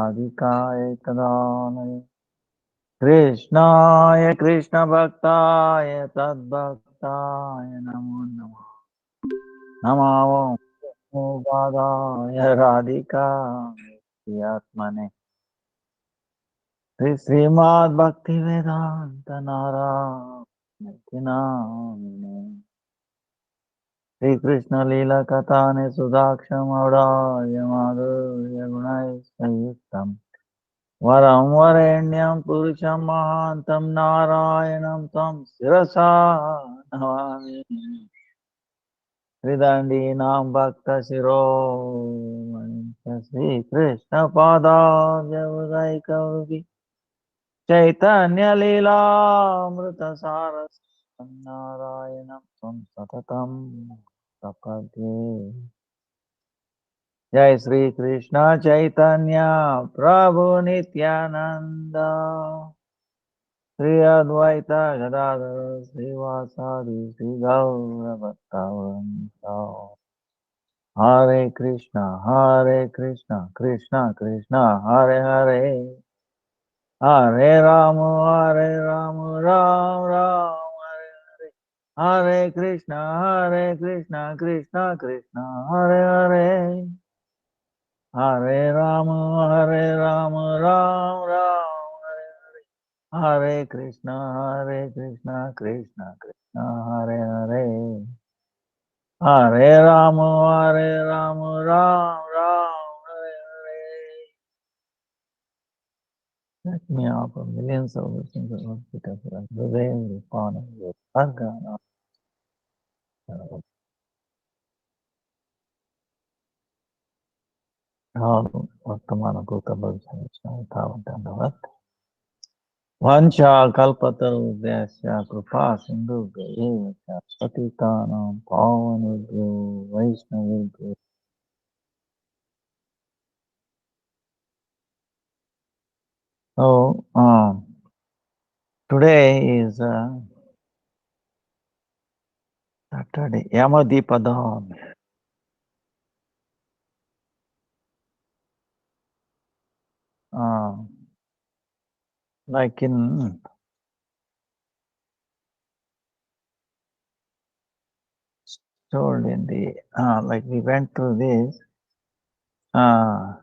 Radhikaya Tadalaya Krishnaya Krishna Bhaktaya Tadbhaktaya Namo Namo Namo Padaya Radhika Yatmane Srimad Bhakti Vedanta Narayana Sri Krishna Lila Katane Sudaksham Audaya Madhurya Gunai Sayuktam Varam Varenyam Purusham Mahantam Narayanam Tam Sirasa Navami Sridandi Nam Bhakta Shiro Sri Krishna Pada Javadai Kavi Chaitanya Lila Amrita Saras Narayanam Tam Satatam Sapade Jai Sri Krishna Chaitanya Prabhu Nityananda Sri Advaita Gadadhara Srivasadi Sri Gaura Bhaktavanta Hare Krishna Krishna Krishna Hare Hare Hare Rama Ram Ram Hare Hare Krishna Krishna Krishna Hare Hare Hare Rama Ram Ram Hare Krishna Krishna Krishna Hare Hare Hare Rama Ram Ram Hare. Let me offer millions of blessings of Lord Peter for us. Today, upon your Bhagavad all Vartamana Kuka Bhagavad Tavatandavad. Vancha Kalpataru Vyasya Krupa Sindhu Gayevacha Patitanam Pavanubhyo Vaishnavibhyo. So, today is Saturday, Yamadipadam. Like in told in the like we went through this, the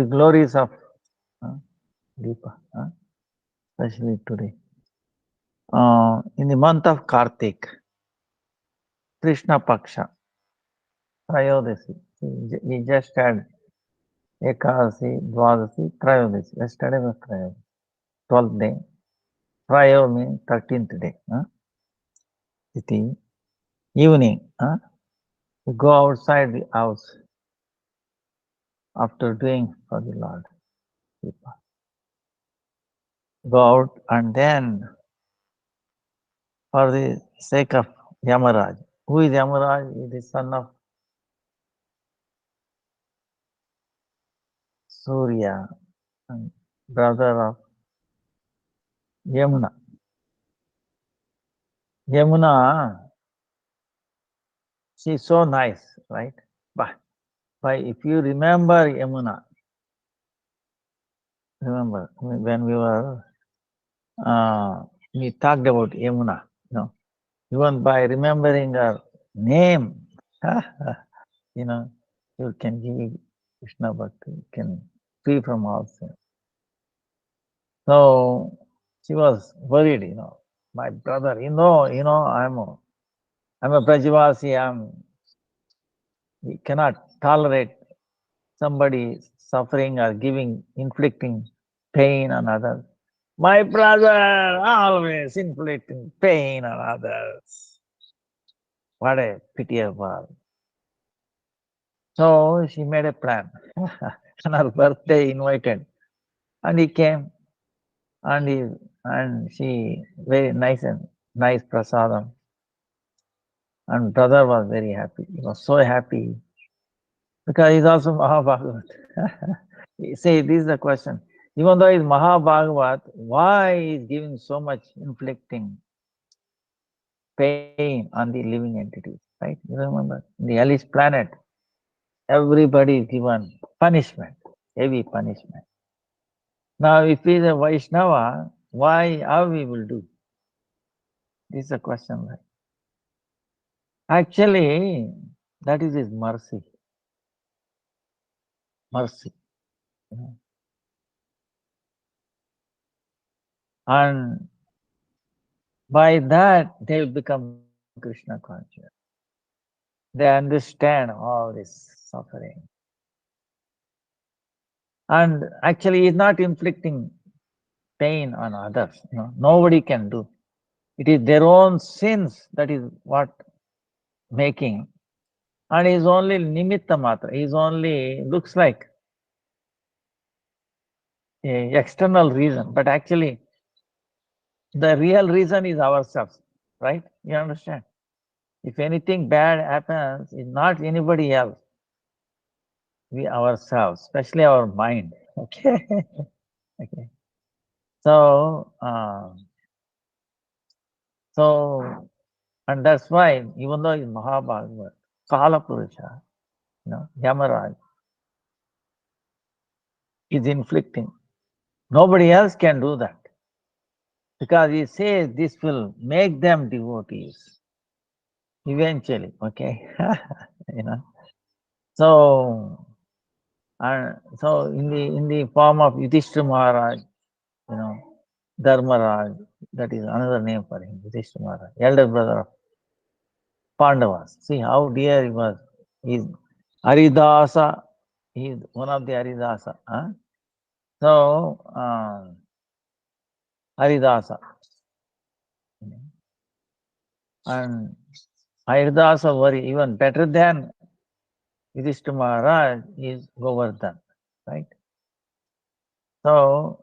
glories of Deepa, especially today. In the month of Kartik, Krishna Paksha, Trayodasi. We just had Ekadasi, Dwadasi, Trayodasi. Yesterday was Trayodasi, 12th day. Trayo means 13th day. Iti. Evening, you go outside the house after doing for the Lord. Go out and then for the sake of Yamaraj. Who is Yamaraj? He is the son of Surya and brother of Yamuna. Yamuna, she is so nice, right? But if you remember Yamuna, remember when we were, we talked about Yamuna, even by remembering her name, you can give Krishna Bhakti, you can free from all sin. So she was worried, my brother, I'm a Brajavasi, we cannot tolerate somebody suffering or inflicting pain on others. My brother always inflicting pain on others. What a pitiable. So she made a plan. On her birthday invited. And he came and she very nice prasadam. And brother was very happy. He was so happy because he's also Mahabhagavat. See, this is the question. Even though he's Mahabhagavat, why is giving so much inflicting pain on the living entities? Right? You remember, in the hellish planet, everybody is given punishment. heavy punishment. Now, if he is a Vaishnava, how we will do? This is a question. Right? Actually, that is his mercy. Mercy. You know. And by that, they will become Krishna conscious. They understand all this suffering. And actually, he is not inflicting pain on others. You know, nobody can do. It is their own sins that is what making. And he is only nimitta matra. He is only looks like a external reason, but actually the real reason is ourselves, right? You understand? If anything bad happens, it's not anybody else. We ourselves, especially our mind. Okay. Okay. So, and that's why, even though in Mahabharata, Kala Purusha, Yamaraj is inflicting. Nobody else can do that. Because he says this will make them devotees. Eventually, okay. you know. So, so in the form of Yudhishthira Maharaj, Dharmaraj, that is another name for him, Yudhishthira Maharaj, elder brother of Pandavas. See how dear he was. He's Haridasa, he's one of the Haridasa. Huh? So, Haridasa. And Haridasa were even better than Yudhishthira Maharaj is Govardhan, right? So,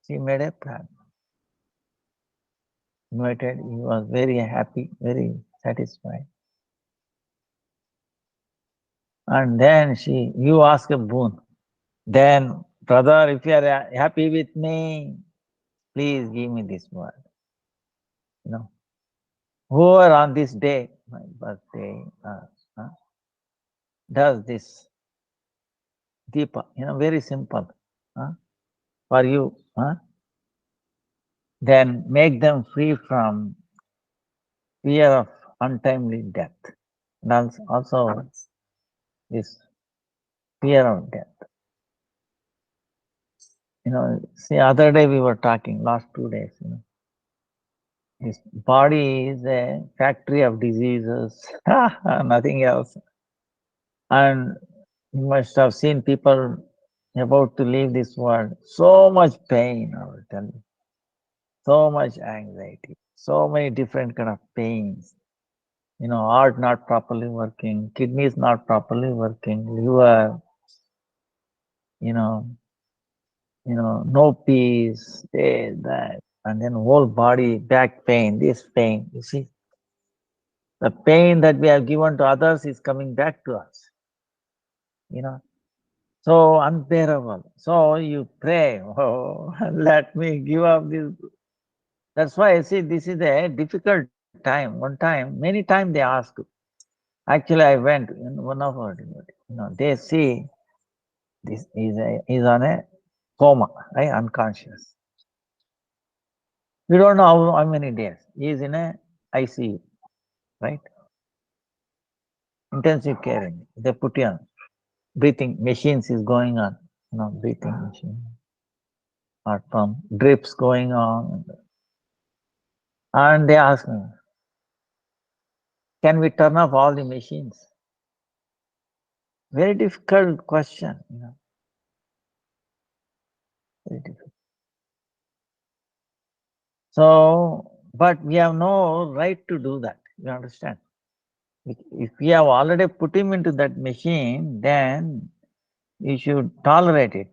she made a plan. Invited, he was very happy, very satisfied. And then you ask a boon. Then, brother, if you are happy with me, please give me this word. Whoever on this day, my birthday, does this Deepa, very simple, for you, then make them free from fear of untimely death. And also this fear of death. See, other day we were talking, last 2 days, this body is a factory of diseases, nothing else. And you must have seen people about to leave this world, so much pain, I will tell you. So much anxiety, so many different kind of pains. Heart not properly working, kidneys not properly working, liver, no peace, this, that, and then whole body, back pain, this pain. You see, the pain that we have given to others is coming back to us. So unbearable. So you pray, oh, let me give up this. That's why I see this is a difficult time. One time, many times they ask. Actually, I went in one of our devotees. They see this is on a coma, right? Unconscious. We don't know how many days. He is in a ICU, right? Intensive care. They put you on breathing machines is going on. Breathing machine, heart pump, drips going on. And they ask me, can we turn off all the machines? Very difficult question, Very difficult. So, but we have no right to do that. You understand? If we have already put him into that machine, then you should tolerate it.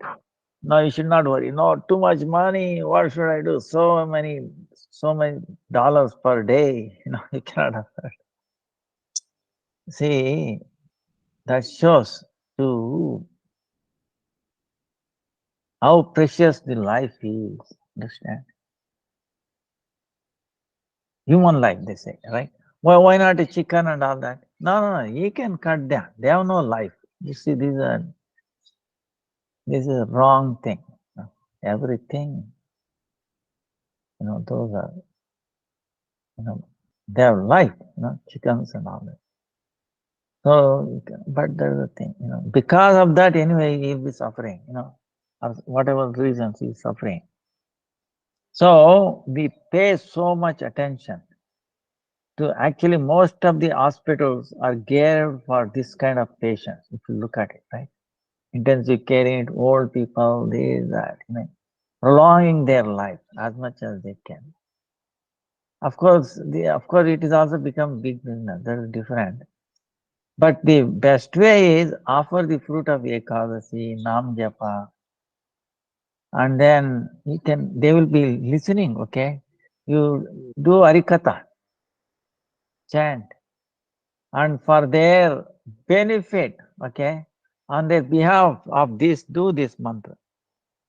No, you should not worry. No, too much money. What should I do? So many dollars per day. You cannot afford. See, that shows to how precious the life is. Understand? Human life, they say, right? Why not a chicken and all that? No, you can cut them. They have no life. You see, these are This is a wrong thing. Everything, those are, they have life, chickens and all that. So, but there's a thing, because of that, anyway, he'll be suffering, or whatever reasons he's suffering. So, we pay so much attention to actually most of the hospitals are geared for this kind of patients, if you look at it, right? Intensive care unit, old people, this, that, prolonging their life as much as they can. Of course, it is also become big business. That is different. But the best way is offer the fruit of Ekadasi, Nam Japa, and then they will be listening, okay? You do Harikatha, chant, and for their benefit, okay, on their behalf of this, do this mantra.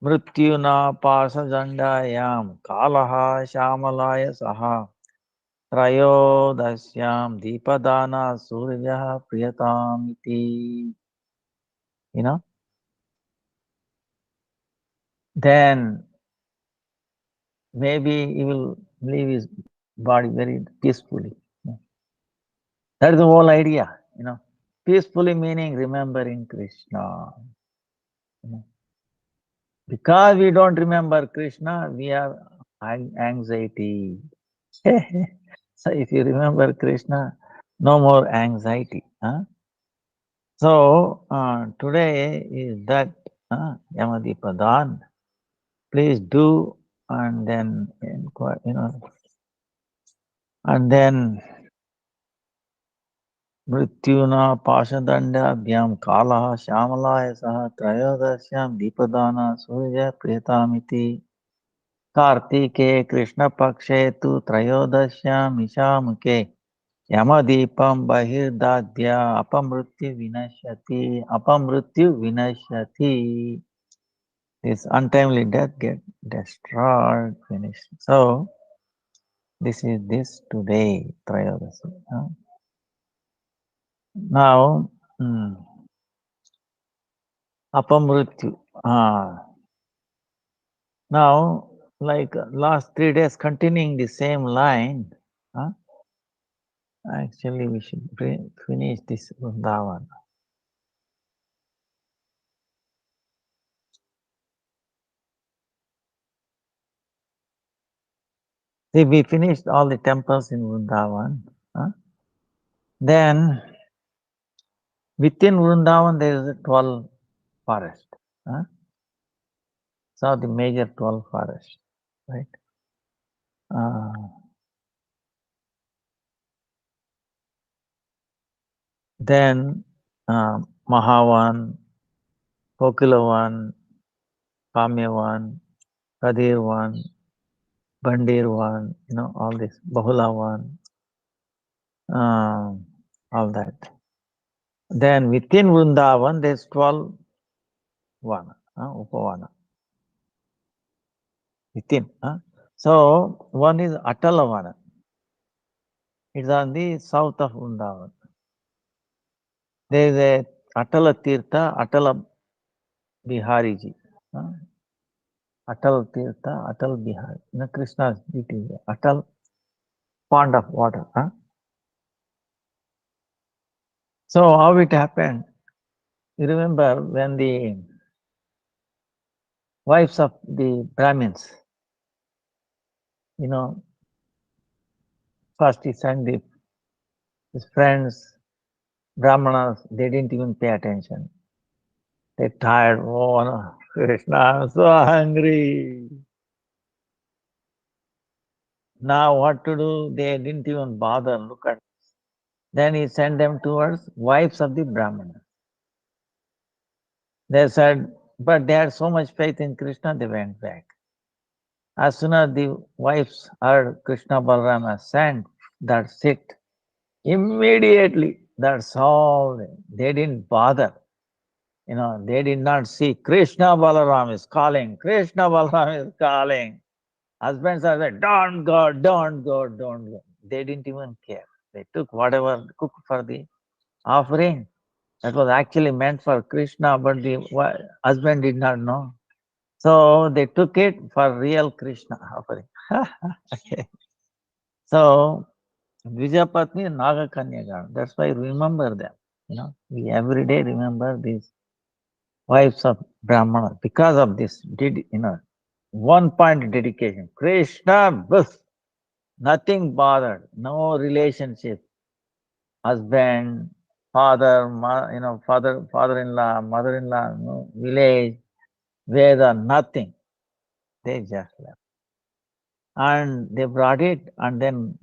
Mrityuna Pasajandayam Kalaha Shamalaya Saha Trayodasyam Deepadana Surya Priyatamiti. Then maybe he will leave his body very peacefully. That is the whole idea, Peacefully meaning remembering Krishna. Because we don't remember Krishna, we have anxiety. So if you remember Krishna, no more anxiety. So today is that Yamadipadan. Please do, and then and then Mrityuna Pashadandabhyam Kalaha Shamalaya Saha Trayodasyam Deepadana Surya Priyatamiti Kartike Krishna Pakshe Tu Trayodasyam Ishamuke Yamadipam Bahirdadya Apamrityu Vinashyati. This untimely death get destroyed, finished. So this is this today, Trayodasi. Now, Apamrityu. Now, like last 3 days, continuing the same line. Actually, we should finish this Vrindavan. See, we finished all the temples in Vrindavan. Then, within Vrindavan, there is a 12 forest. So, the major 12 forests, right? Then, Mahavan, Kokilavan, Kamyavan, Kadirvan, Bandirvan, all this, Bahulavan, all that. Then within Vrindavan, there's 12 Vana, Upavana. Within. So, one is Atalavana. It's on the south of Vrindavan. There is a Atala Tirtha, Atala Bihariji. Atal Tirtha, Atal Bihari. Krishna's beauty. Atal pond of water. So, how it happened? You remember when the wives of the Brahmins, first he sent his friends, Brahmanas, they didn't even pay attention. They're tired. Oh, no, Krishna, I'm so hungry. Now what to do? They didn't even bother. Look at. Then he sent them towards wives of the Brahmanas. They said, but they had so much faith in Krishna, they went back. As soon as the wives heard Krishna Balarama sent that sit, immediately that's all. They didn't bother. They did not see Krishna Balaram is calling. Krishna Balaram is calling. Husbands are like, don't go, don't go, don't go. They didn't even care. They took whatever cooked for the offering That was actually meant for Krishna, but the husband did not know. So they took it for real Krishna offering. Okay. So Vijayapatni and Nagakanyaga, that's why remember them. We every day remember these wives of Brahmana because of this, one point dedication. Krishna, bus, nothing bothered, no relationship, husband, father, father-in-law, mother-in-law, no, village, Veda, nothing. They just left. And they brought it, and then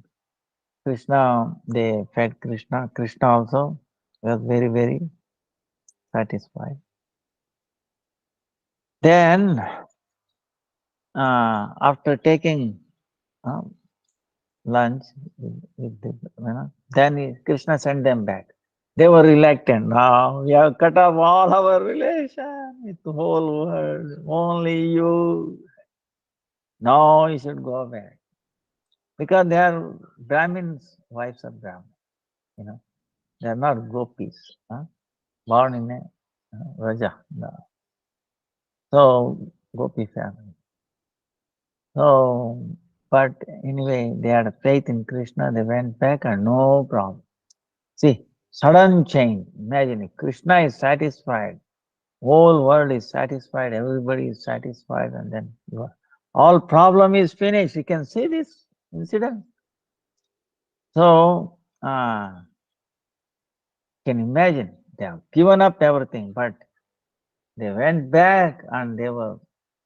Krishna, they fed Krishna. Krishna also was very, very satisfied. Then, after taking lunch, then Krishna sent them back. They were reluctant. Now we have cut off all our relation with the whole world. Only you. No, you should go back. Because they are Brahmins, wives of Brahmins. They are not gopis, born in a Raja. No. So, gopi family. So, but anyway, they had faith in Krishna, they went back and no problem. See, sudden change. Imagine if Krishna is satisfied, whole world is satisfied, everybody is satisfied, and then all problem is finished. You can see this incident. So, can imagine they have given up everything, but they went back and they were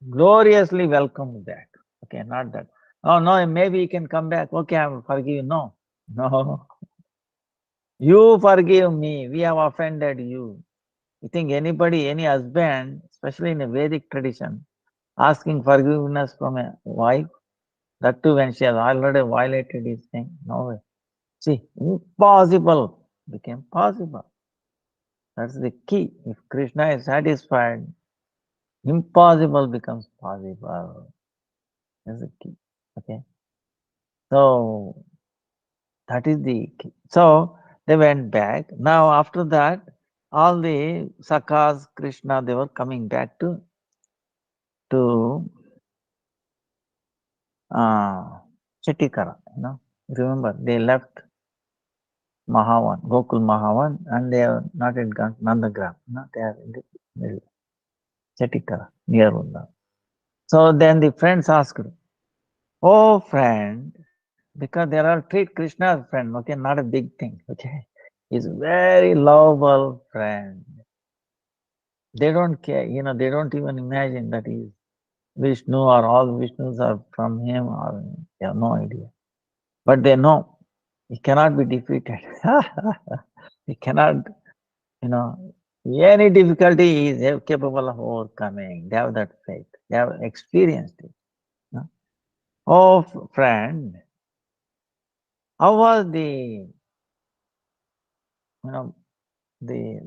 gloriously welcomed back. Okay, not that. Oh no, maybe you can come back. Okay, I will forgive you. No, no. You forgive me. We have offended you. You think anybody, any husband, especially in a Vedic tradition, asking forgiveness from a wife, that too when she has already violated his thing? No way. See, impossible became possible. That's the key. If Krishna is satisfied, impossible becomes possible. That's the key. Okay. So that is the key. So they went back. Now after that, all the Sakas, Krishna, they were coming back to Chettikara. Remember they left Mahavan, Gokul Mahavan, and they are not in Nandagram. They are in the middle, Chettikara, near Vrindavan. So then the friends asked, "Oh friend, because there are treat Krishna as friend, okay, not a big thing, okay. He's very lovable friend. They don't care, they don't even imagine that he's Vishnu or all Vishnus are from him, or they have no idea. But they know he cannot be defeated. He cannot, any difficulty he is capable of overcoming. They have that faith. They have experienced it. Oh, friend, how was the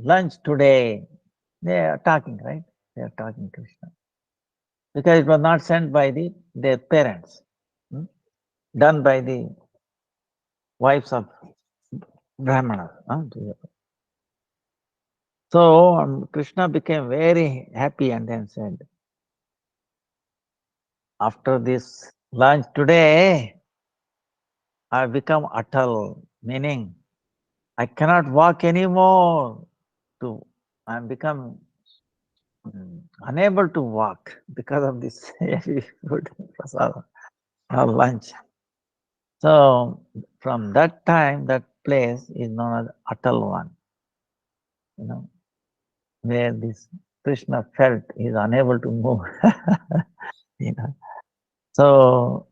lunch today? They are talking, right? They are talking Krishna. Because it was not sent by their parents, done by the wives of Brahmanas. So Krishna became very happy and then said, after this lunch today, I become atal, meaning I cannot walk anymore. I become unable to walk because of this heavy food, prasada, or lunch. So from that time, that place is known as Atalvan, where this Krishna felt he is unable to move. So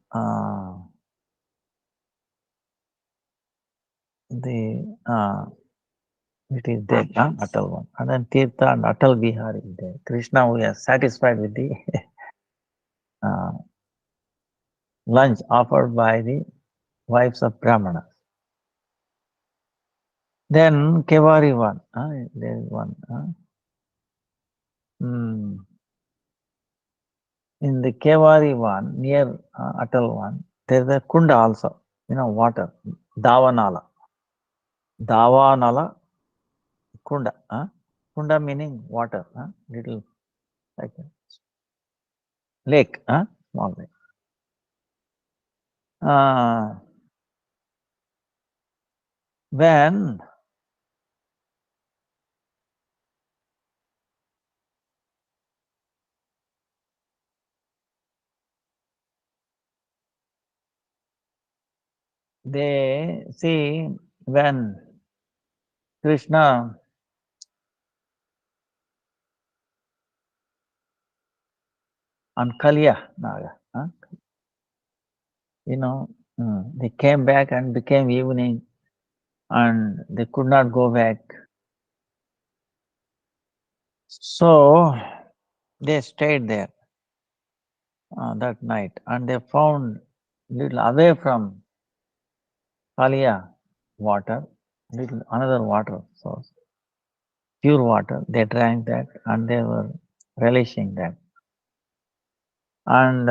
it is there, Atalvan. And then Tirtha and Atal Vihar is there. Krishna, we are satisfied with the lunch offered by the wives of Brahmanas. Then Kevari one, there is one. In the Kevari one, near Atal one, there is a Kunda also, water, Davanala. Davanala Kunda. Kunda meaning water. Little like lake. Small lake. When they see, when Krishna on Kaliya Naga, they came back and became evening and they could not go back. So they stayed there that night and they found little away from Kaliya water, little another water source, pure water. They drank that and they were relishing that. And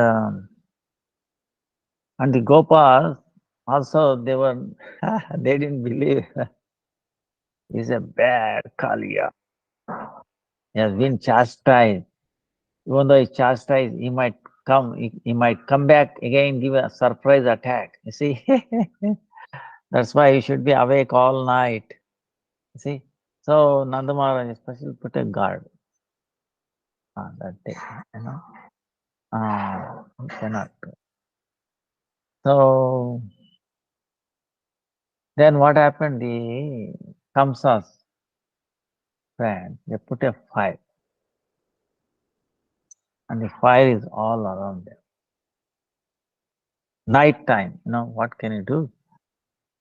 the Gopals also, they were they didn't believe he's a bad Kaliya. He has been chastised. Even though he's chastised, he might come back again, give a surprise attack. You see, that's why you should be awake all night. You see, so Nanda Maharaj especially put a guard on that day. Cannot. So then what happened? The Kamsa's friend, they put a fire, and the fire is all around them. Night time, what can you do?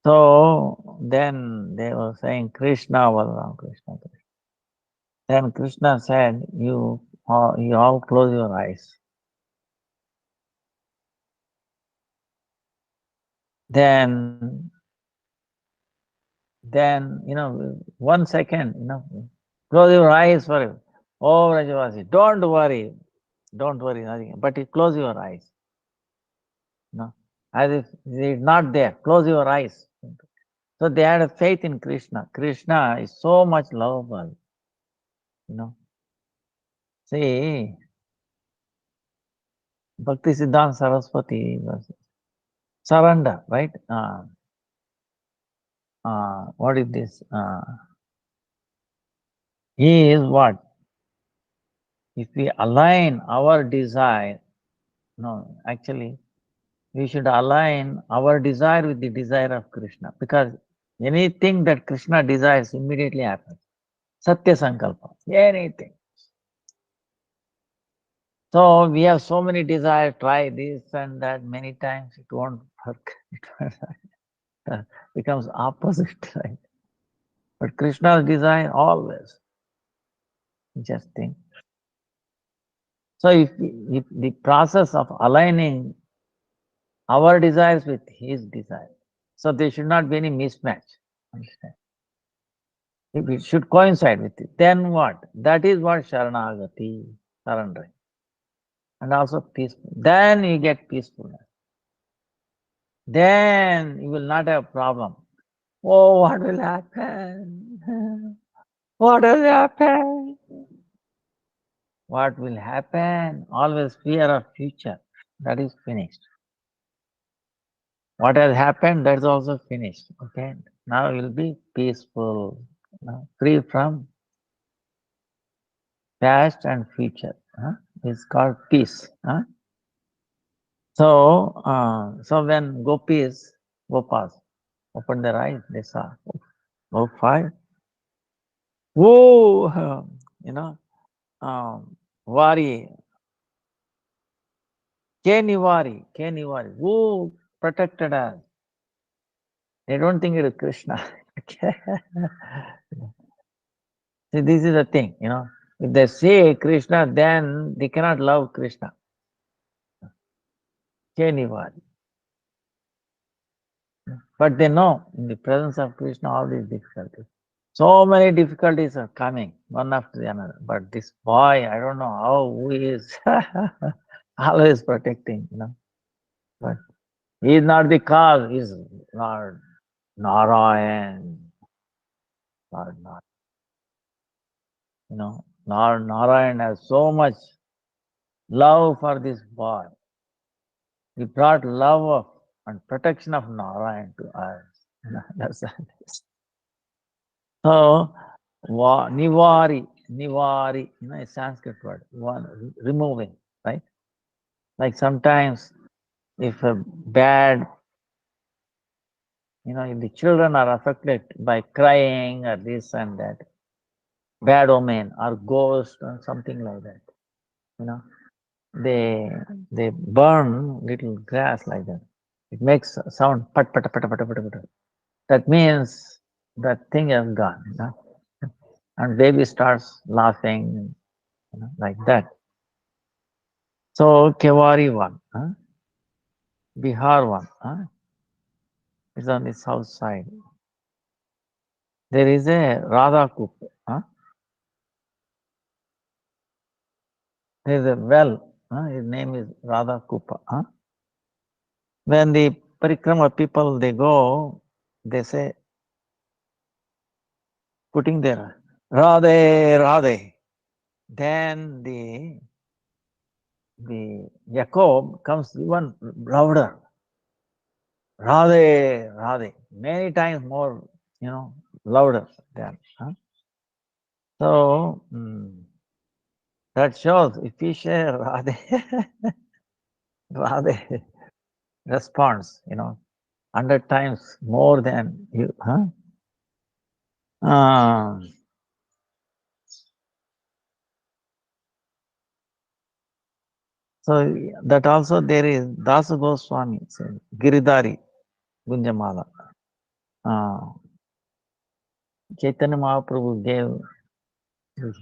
So then they were saying Krishna, Balaram, Krishna, Krishna. Then Krishna said, you all close your eyes. Then 1 second, close your eyes for it. Oh, Rajavasi, don't worry, nothing. But you close your eyes. As if it's not there. Close your eyes. So they had a faith in Krishna. Krishna is so much lovable. See, Bhakti Siddhanta Saraswati was surrender, right? What is this? He is what? If we align our desire, actually, we should align our desire with the desire of Krishna, because anything that Krishna desires immediately happens. Satya Sankalpa, anything. So we have so many desires, try this and that many times, it won't work. It becomes opposite, right? But Krishna's desire always, just think. So if the process of aligning our desires with his desire, so there should not be any mismatch. Understand? If it should coincide with it, then what? That is what Sharanagati, surrendering. And also peaceful. Then you get peacefulness. Then you will not have problem. Oh, what will happen? What will happen? What will happen? Always fear of future. That is finished. What has happened, that's also finished. Okay. Now you'll be peaceful, free from past and future. It's called peace. So, when Gopas opened their eyes, they saw, fire. Whoa, Vari, Kenivari, who protected us? They don't think it is Krishna. See, this is the thing, If they say Krishna, then they cannot love Krishna. Kenivari. But they know in the presence of Krishna all these difficulties. So many difficulties are coming, one after the another. But this boy, I don't know how he is always protecting, But he is not the cause, he is Lord Narayan. Lord Narayan. Narayan has so much love for this boy. He brought love and protection of Narayan to us. That's it. So, nivari, a Sanskrit word, removing, right? Like sometimes if a bad, if the children are affected by crying or this and that, bad omen or ghost or something like that, you know, they burn little grass like that. It makes sound pat pat pat pat pat pat. Pat. That means that thing has gone, and baby starts laughing, like that. So Kevari one, Bihar one, is on the south side. There is a Radha Kup. There is a well. His name is Radha Kupa. When the Parikrama people they go, they say, putting their Radhe, Radhe. Then the Jacob comes even louder. Radhe, Radhe. Many times more, louder than. So that shows if we share Radhe, Radhe responds, 100 times more than you. So that also there is Dasa Goswami, Giridhari, Gunjamala. Chaitanya Mahaprabhu gave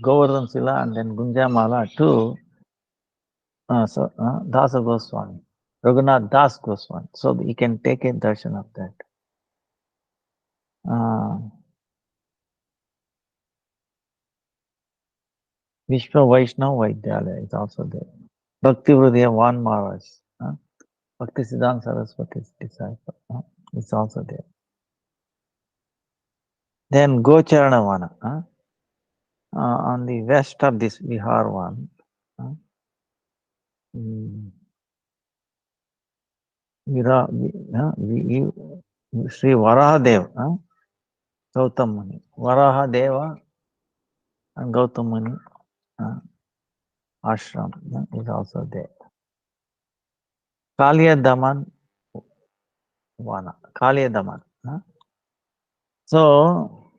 Govardhan Sila and then Gunjamala to Dasa Goswami, Raghunath Das Goswami. So he can take a darshan of that. Vishwa Vaishnava Vidyalaya is also there. Bhakti Hridaya Van Maharaj, Bhakti Siddhanta Saraswati's disciple, is also there. Then Gocharanavana, on the west of this Vihar one, Sri Varahadev, Gautam Muni. Varahadeva and Gautam Muni ashram is also there. Kaliya Daman Vana. Kaliya Daman. So,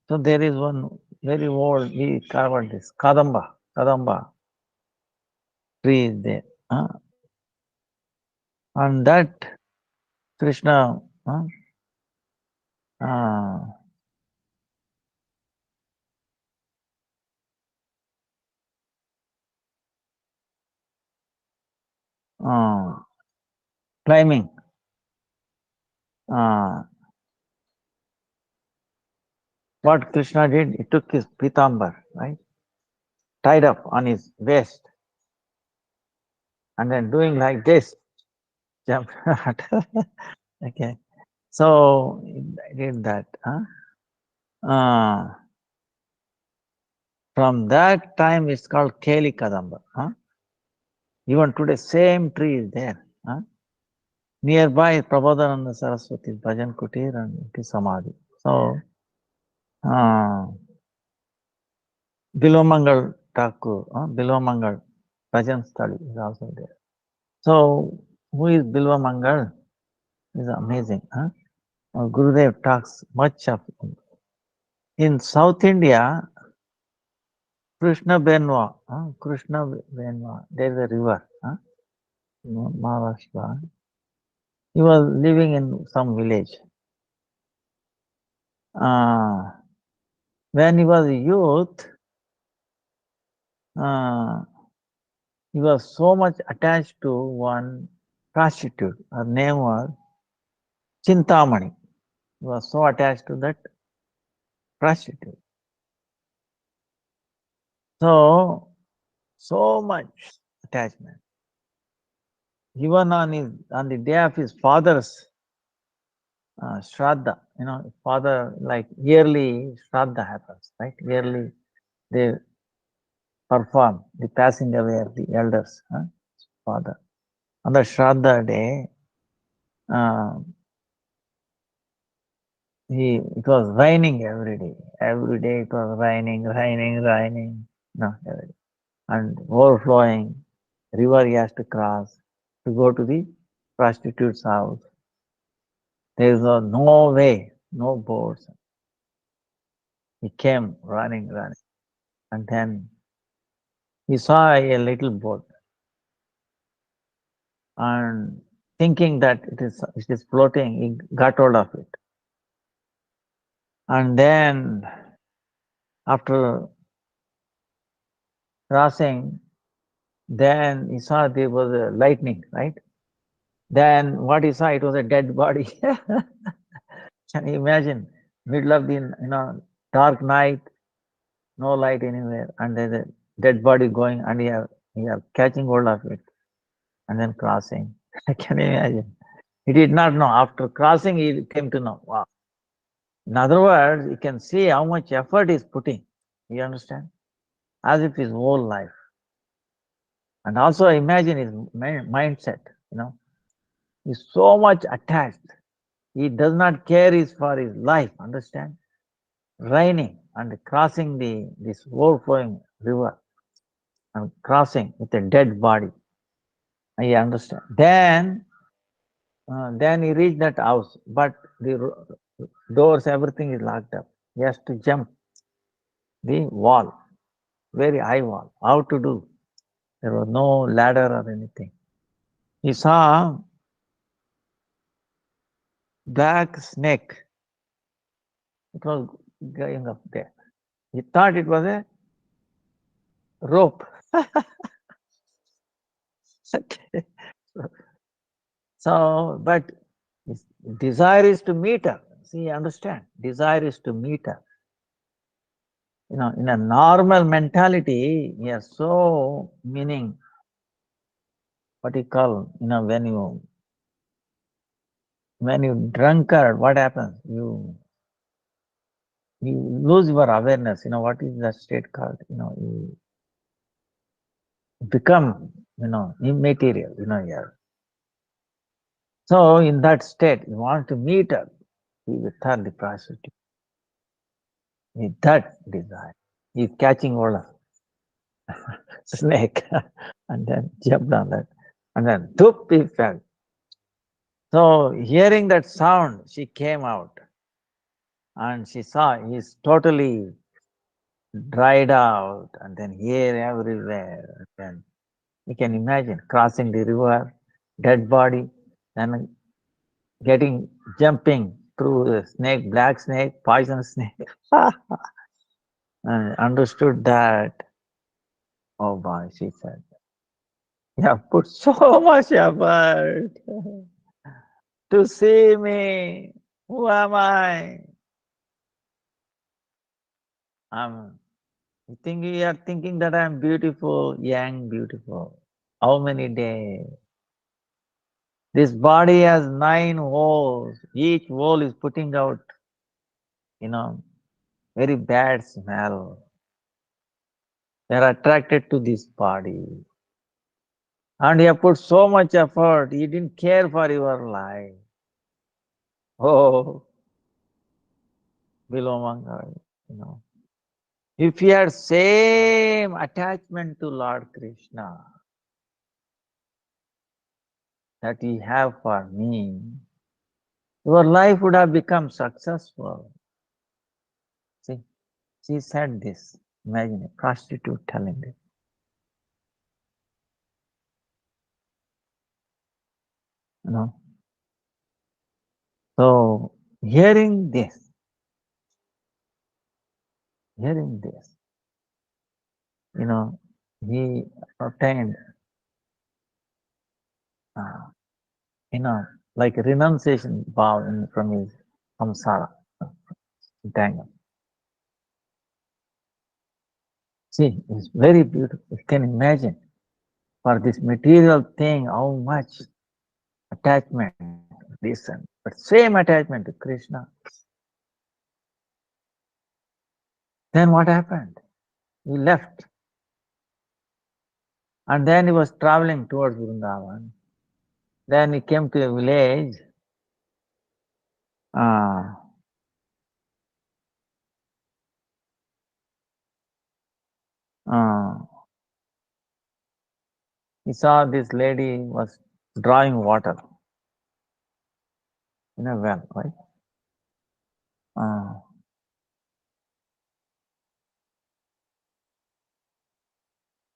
so there is one very old, we covered this, Kadamba tree is there. And that Krishna climbing. What Krishna did, he took his pitambar, right? Tied up on his waist. And then doing like this, jump. Okay. So I did that. From that time, it's called Keli Kadamba. Even today, same tree is there. Nearby, Prabodhananda Saraswati, Bhajan Kutir, and it is Samadhi. So, Bilomangal Thakur, Bilomangal Bhajan study is also there. So, who is Bilomangal? Is amazing. Gurudev talks much of him. In South India, Krishna Benwa, there is a river, Maharashtra. He was living in some village. When he was a youth, he was so much attached to one prostitute. Her name was Chintamani. He was so attached to that prostitute. So much attachment. Even on the day of his father's Shraddha, father, like yearly Shraddha happens, right? Yearly they perform the passing away of the elders, father. On the Shraddha day, uh, it was raining every day. Every day it was raining, no, every day. And overflowing. River he has to cross to go to the prostitute's house. There is no way, no boats. He came running. And then he saw a little boat and thinking that it is floating, he got hold of it. And then after crossing, then he saw there was a lightning, right? Then what he saw, it was a dead body. Can you imagine? Middle of the dark night, no light anywhere, and there's a dead body going, and he are catching hold of it, and then crossing. Can you imagine? He did not know. After crossing, he came to know. Wow. In other words, you can see how much effort he's putting. You understand? As if his whole life. And also imagine his mindset, he's so much attached. He does not care is for his life, understand? Raining and crossing this overflowing river and crossing with a dead body. I understand. Then he reached that house, but the doors, everything is locked up. He has to jump the wall, very high wall. How to do? There was no ladder or anything. He saw black snake. It was going up there. He thought it was a rope. Okay. So, but his desire is to meet her. See, understand? Desire is to meet her. In a normal mentality, we are so meaning, what you call, when you drunkard, what happens? You lose your awareness. What is that state called? You become, immaterial, yeah. So in that state, you want to meet her, be with her, the prostitute. With that desire, he's catching hold of snake and then jumped on that. And then toop, he fell. So hearing that sound, she came out and she saw he's totally dried out and then hair everywhere. And you can imagine crossing the river, dead body, and jumping through the snake, black snake, poison snake. And understood that, oh boy, she said, you have put so much effort to see me. Who am I? You are thinking that I'm beautiful, young, beautiful. How many days? This body has 9 holes. Each hole is putting out, very bad smell. They are attracted to this body. And you have put so much effort. You didn't care for your life. Oh, Bilomanga, If you had same attachment to Lord Krishna that you have for me, your life would have become successful. See, she said this. Imagine a prostitute telling this. So hearing this, he obtained, like a renunciation vow from his samsara entangle. See, it's very beautiful. You can imagine for this material thing how much attachment listen. But same attachment to Krishna. Then what happened? He left. And then he was traveling towards Vrindavan. Then he came to a village. Uh, uh, he saw this lady was drawing water in a well, right?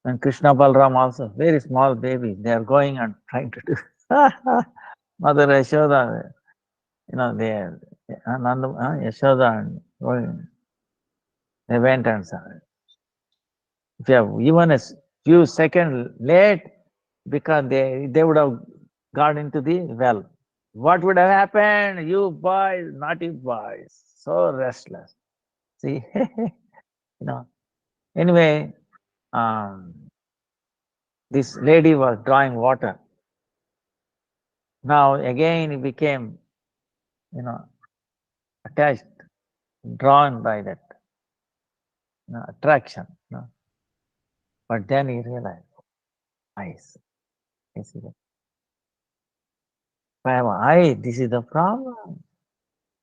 And Krishna Balram also, very small baby, they are going and trying to do. Mother Yashoda, they Yashoda and going, they went and saw. If you have even a few seconds late, because they would have gone into the well. What would have happened? You boys, naughty boys, so restless. See, Anyway, this lady was drawing water. Now again he became, attached, drawn by that attraction. But then he realized, eyes. This is the problem.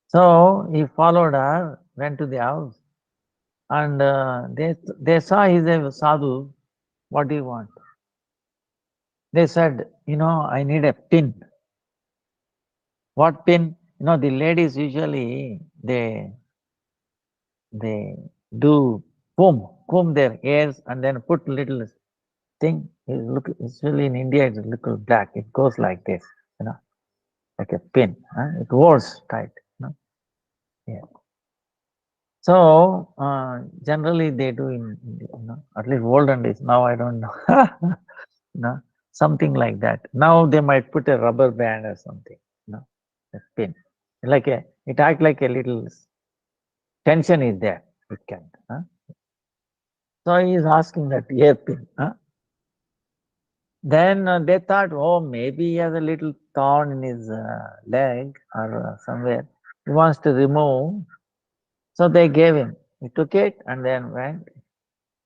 So he followed her, went to the house, and they saw he's a sadhu. What do you want? They said, I need a pin. What pin? The ladies usually they do comb their hairs and then put little thing. Usually in India it's a little black. It goes like this, like a pin. It holds tight. Yeah. So generally they do in at least olden days. Now I don't know. Something like that. Now they might put a rubber band or something. A pin. It acts like a little tension is there. It can. So he is asking that hairpin. Then they thought, oh, maybe he has a little thorn in his leg or somewhere. He wants to remove. So they gave him. He took it and then went.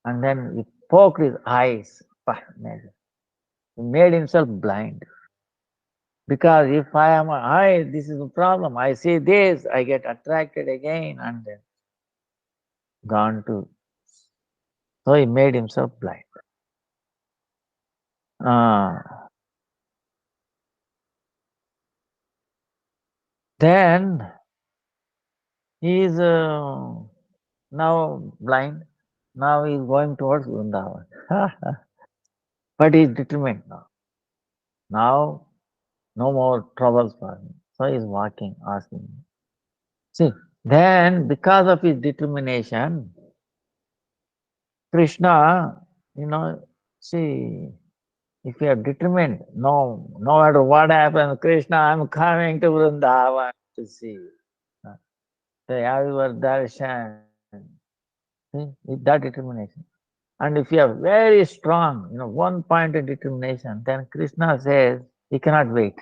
And then he poked his eyes. He made himself blind. Because if I am this is a problem. I see this, I get attracted again and then gone to. So he made himself blind. Then he is now blind. Now he is going towards Vrindavan. But he is determined now. Now, no more troubles for him. So he is walking, asking. See, then because of his determination, Krishna, see, if you are determined, no matter what happens, Krishna, I'm coming to Vrindavan to see you. Say, have your darshan. See, with that determination. And if you are very strong, one point of determination, then Krishna says he cannot wait.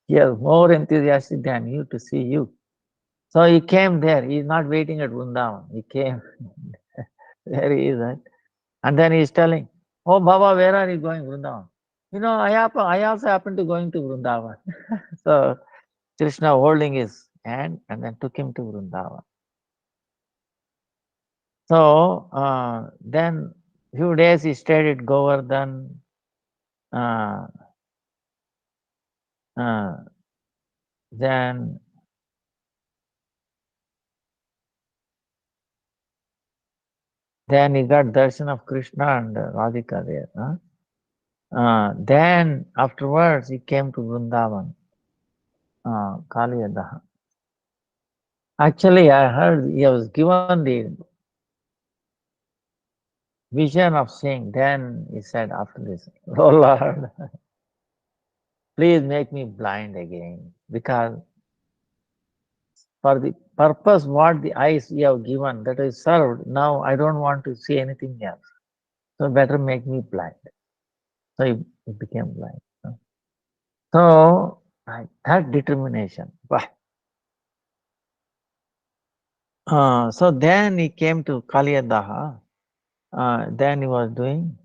He is more enthusiastic than you to see you. So he came there. He is not waiting at Vrindavan. He came where he is. Right? And then he is telling, oh Baba, where are you going, Vrindavan? I also happen to going to Vrindavan. So Krishna holding his hand and then took him to Vrindavan. So then few days he stayed at Govardhan. Then he got darshan of Krishna and Radhika there. Then afterwards he came to Vrindavan, Kaliyadaha. Actually, I heard he was given the vision of seeing. Then he said after this, oh Lord, please make me blind again, because for the purpose what the eyes you have given, that is served, now I don't want to see anything else. So better make me blind. So he became blind. So Right. That determination. Wow. So then he came to Kaliyadaha. Then he was doing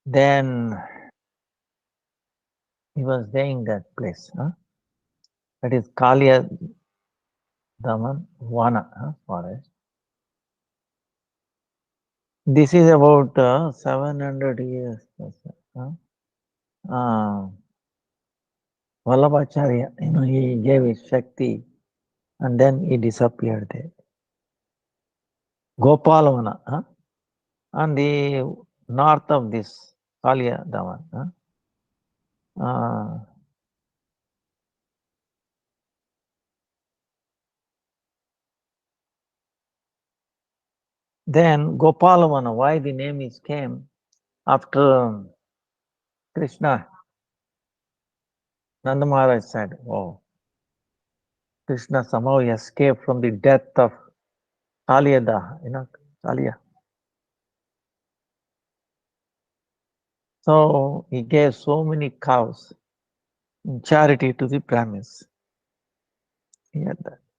then he was staying that place. That is Kaliya Daman Vana forest. This is about 700 years. Vallabhacharya, he gave his Shakti and then he disappeared there. Gopalavana, on the north of this Kaliya Daman. Then Gopalavana, why the name is came after Krishna. Nanda Maharaj said, oh, Krishna somehow escaped from the death of Kaliyadaha, Kaliya. So he gave so many cows in charity to the Brahmins.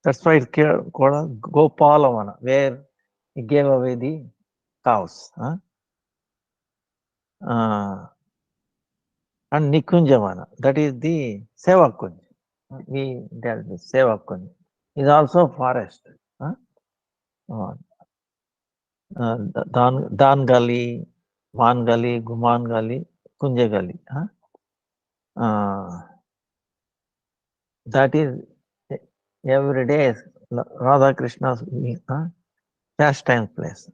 That's why it's called Gopalavana, where he gave away the cows. And Nikunjavana, that is the Sevakunj. We dealt with Sevakunj. Is also forest. Dangali, Vangali, Gumangali, Kunjagali. That is every day Radha Krishna's pastime place.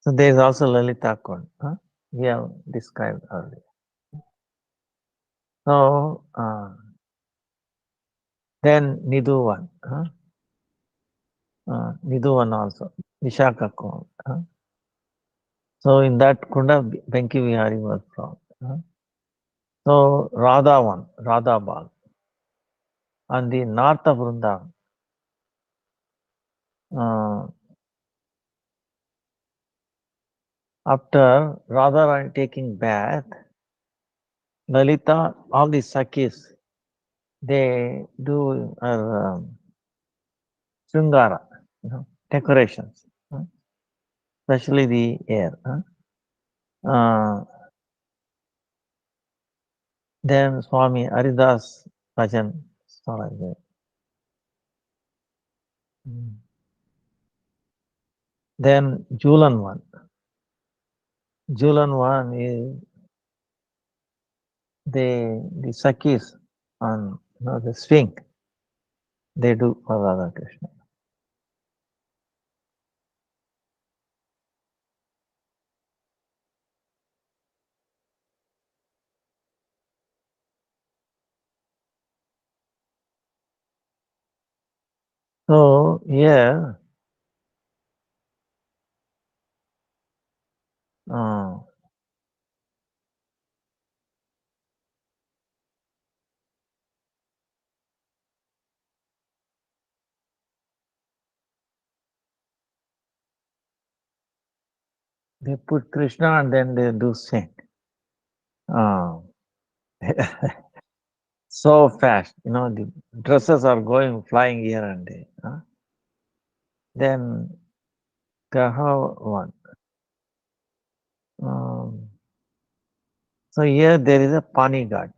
So there is also Lalita Kund. We have described earlier. So then Nidhuvan. Nidhuvan also. Vishaka Kund. So in that Kunda, Benki Vihari was from. So Radha Bag. On the north of Vrindavan. After Radha taking bath, Lalita, all the Sakhis, they do Sringara, decorations, especially the air. Then Swami Haridas Bhajan started there. Then Julan one. Julan one is the Sakhis on the swing. They do for Radha Krishna. So here, they put Krishna and then they do sing. So fast, the dresses are going flying here and there. Then Gaha one. So here there is a Pani Ghat.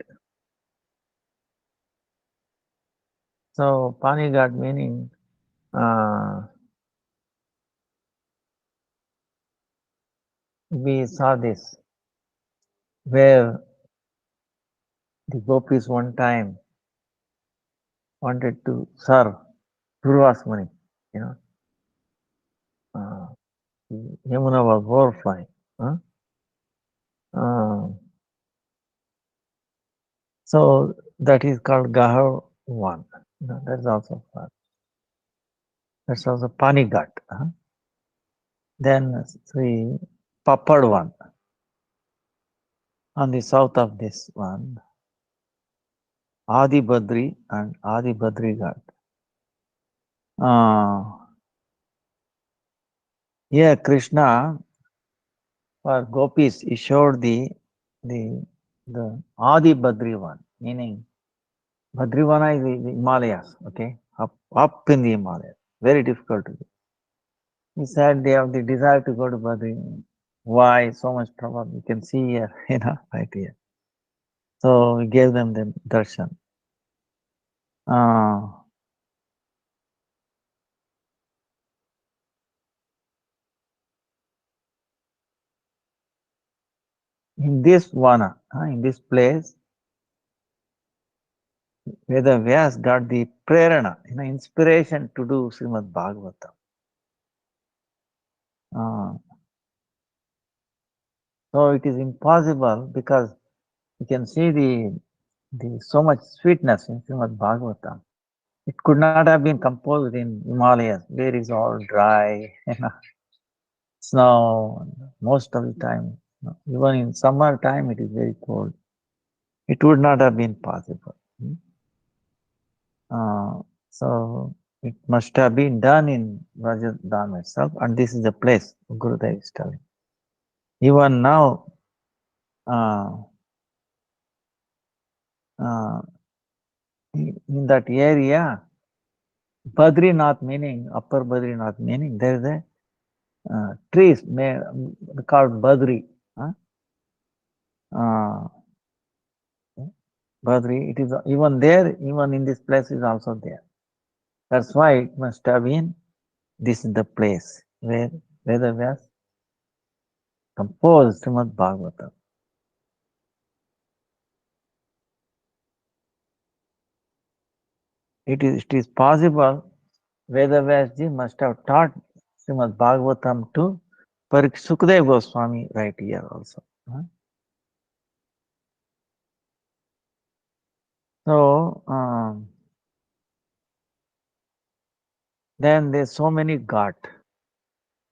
So Pani Ghat meaning we saw this where the gopis one time wanted to serve Durvas Muni, Yamuna was overflowing. So that is called Gahar one. That's also fun. That's also Pani Ghat. Then Sri Papad one. On the south of this one, Adi Badri and Adi Badri Ghat. Here Krishna for gopis he showed the Adi Badrivan, meaning Badrivana is the Himalayas, okay, up in the Himalayas, very difficult to do. He said they have the desire to go to Badri. Why so much trouble? You can see here, right here. So we gave them the darshan. In this vana, in this place, Veda Vyas got the prerana, inspiration to do Srimad Bhagavatam. So it is impossible because you can see the so much sweetness in Srimad Bhagavatam. It could not have been composed in Himalayas, where it's all dry, snow most of the time. Even in summer time, it is very cold. It would not have been possible. So it must have been done in Rajadham itself, and this is the place Gurudev is telling. Even now, in that area, Badrinath meaning, upper Badrinath meaning, there is a trees called Badri. Badri, it is even there, even in this place is also there. That's why it must have been, this is the place where Vedavyas composed Srimad Bhagavatam. It is possible Vedavyas ji must have taught Srimad Bhagavatam to Sukadeva Goswami right here also. So, then there's so many ghat.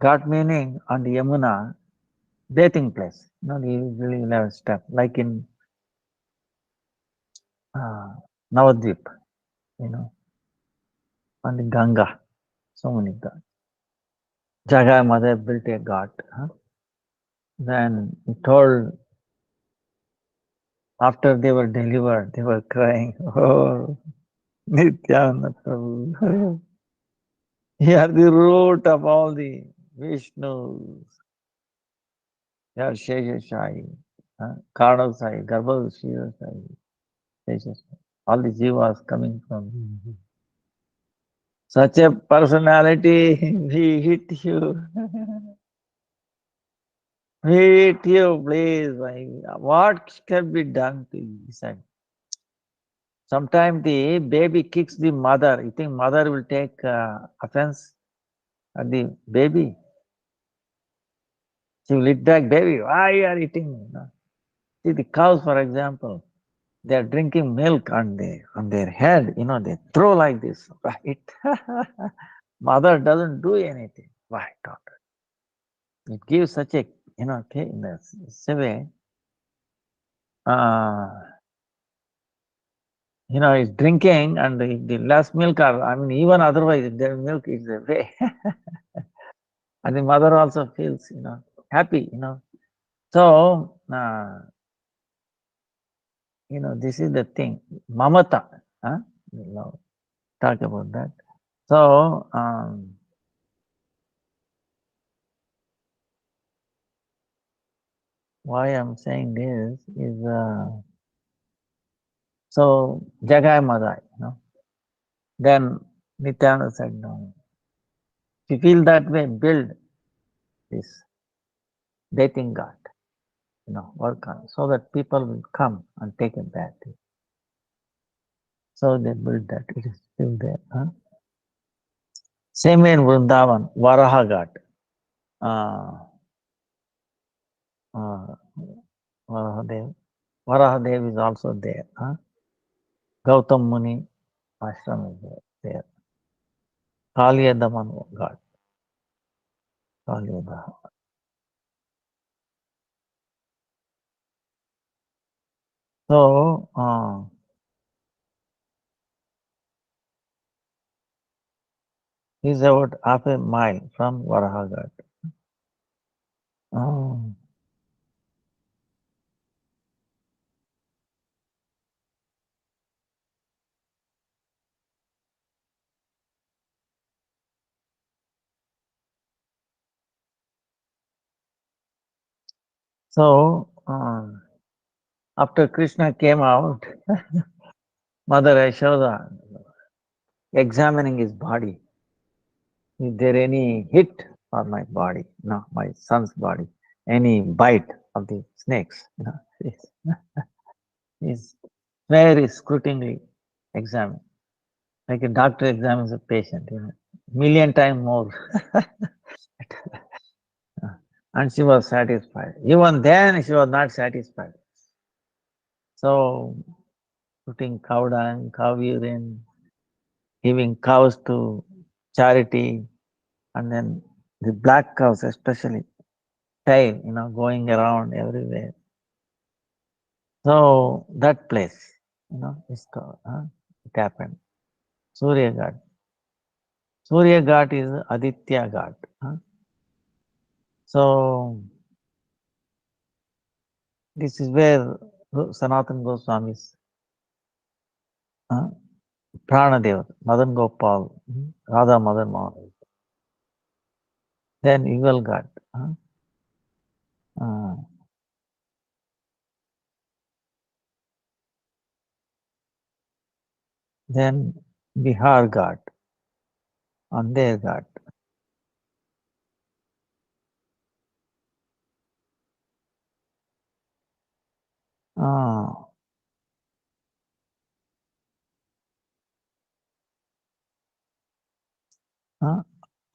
Ghat meaning on the Yamuna, bathing place. They usually will have a step, like in Navadvip, on the Ganga. So many ghats. Jagai mother built a ghat. Then he told, after they were delivered, they were crying, oh, Nityananda Prabhu. You are the root of all the Vishnus. You are Sheshashai, Karnasai, Garbhavashirasai, Sheshashai. All the jivas coming from such a personality, we hit you. We hit you, please. What can be done to you? He said. Sometimes the baby kicks the mother. You think mother will take offense at the baby? She will hit back, baby, why you are eating? See the cows, for example, they are drinking milk on their head, they throw like this, right? Mother doesn't do anything. Why, daughter? It gives such a, in a way, it's drinking and the last milk, even otherwise, their milk is a way. And the mother also feels, happy, So, this is the thing. Mamata. We'll talk about that. So, why I'm saying this is, so Jagai Madai, then Nityananda said, no. If you feel that way, build this bathing ghat, work on it, so that people will come and take a bath. So they built that. It is still there. Same way in Vrindavan, Varaha Ghat. Varahadev is also there. Gautam Muni ashram is there. Kaliyadaman Ghat. Kaliyadaman. So, he's about half a mile from Varahagat. Oh. So, after Krishna came out, Mother Yashoda examining his body. Is there any hit on my body? No, my son's body. Any bite of the snakes? No, he's very scrutinizingly examined, like a doctor examines a patient, million times more. And she was satisfied. Even then, she was not satisfied. So, putting cow dung, cow urine, giving cows to charity, and then the black cows especially, tail, going around everywhere. So that place, is called, it happened. Surya Ghat. Surya Ghat is Aditya Ghat. So this is where Sanatana Goswami's Pranadev, Madan Gopal, Radha Madan Mohan. Then Yugal Ghat. Then Bihar Ghat, Ander Ghat.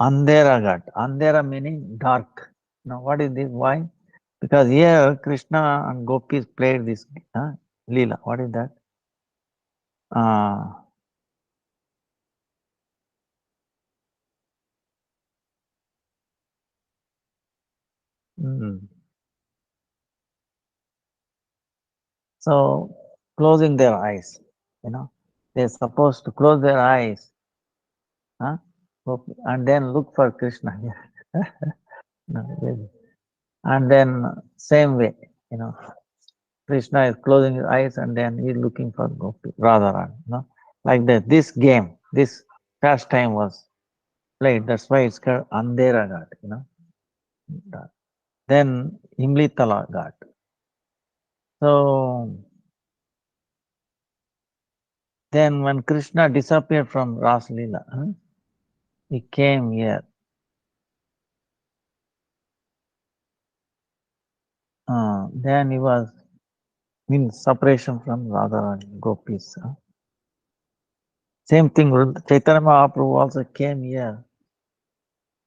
Andhera Ghat. Andhera meaning dark. Now, what is this? Why? Because here Krishna and gopis played this Leela. What is that? So, closing their eyes, they're supposed to close their eyes, and then look for Krishna. And then same way, Krishna is closing his eyes and then he's looking for Gopi, Radharani. Like that. This game, this pastime was played. That's why it's called Andhera Ghat. Then Imlitala Ghat. So then when Krishna disappeared from Ras Leela, he came here. Then he was in separation from Radharani, Gopis. Same thing, Chaitanya Mahaprabhu also came here.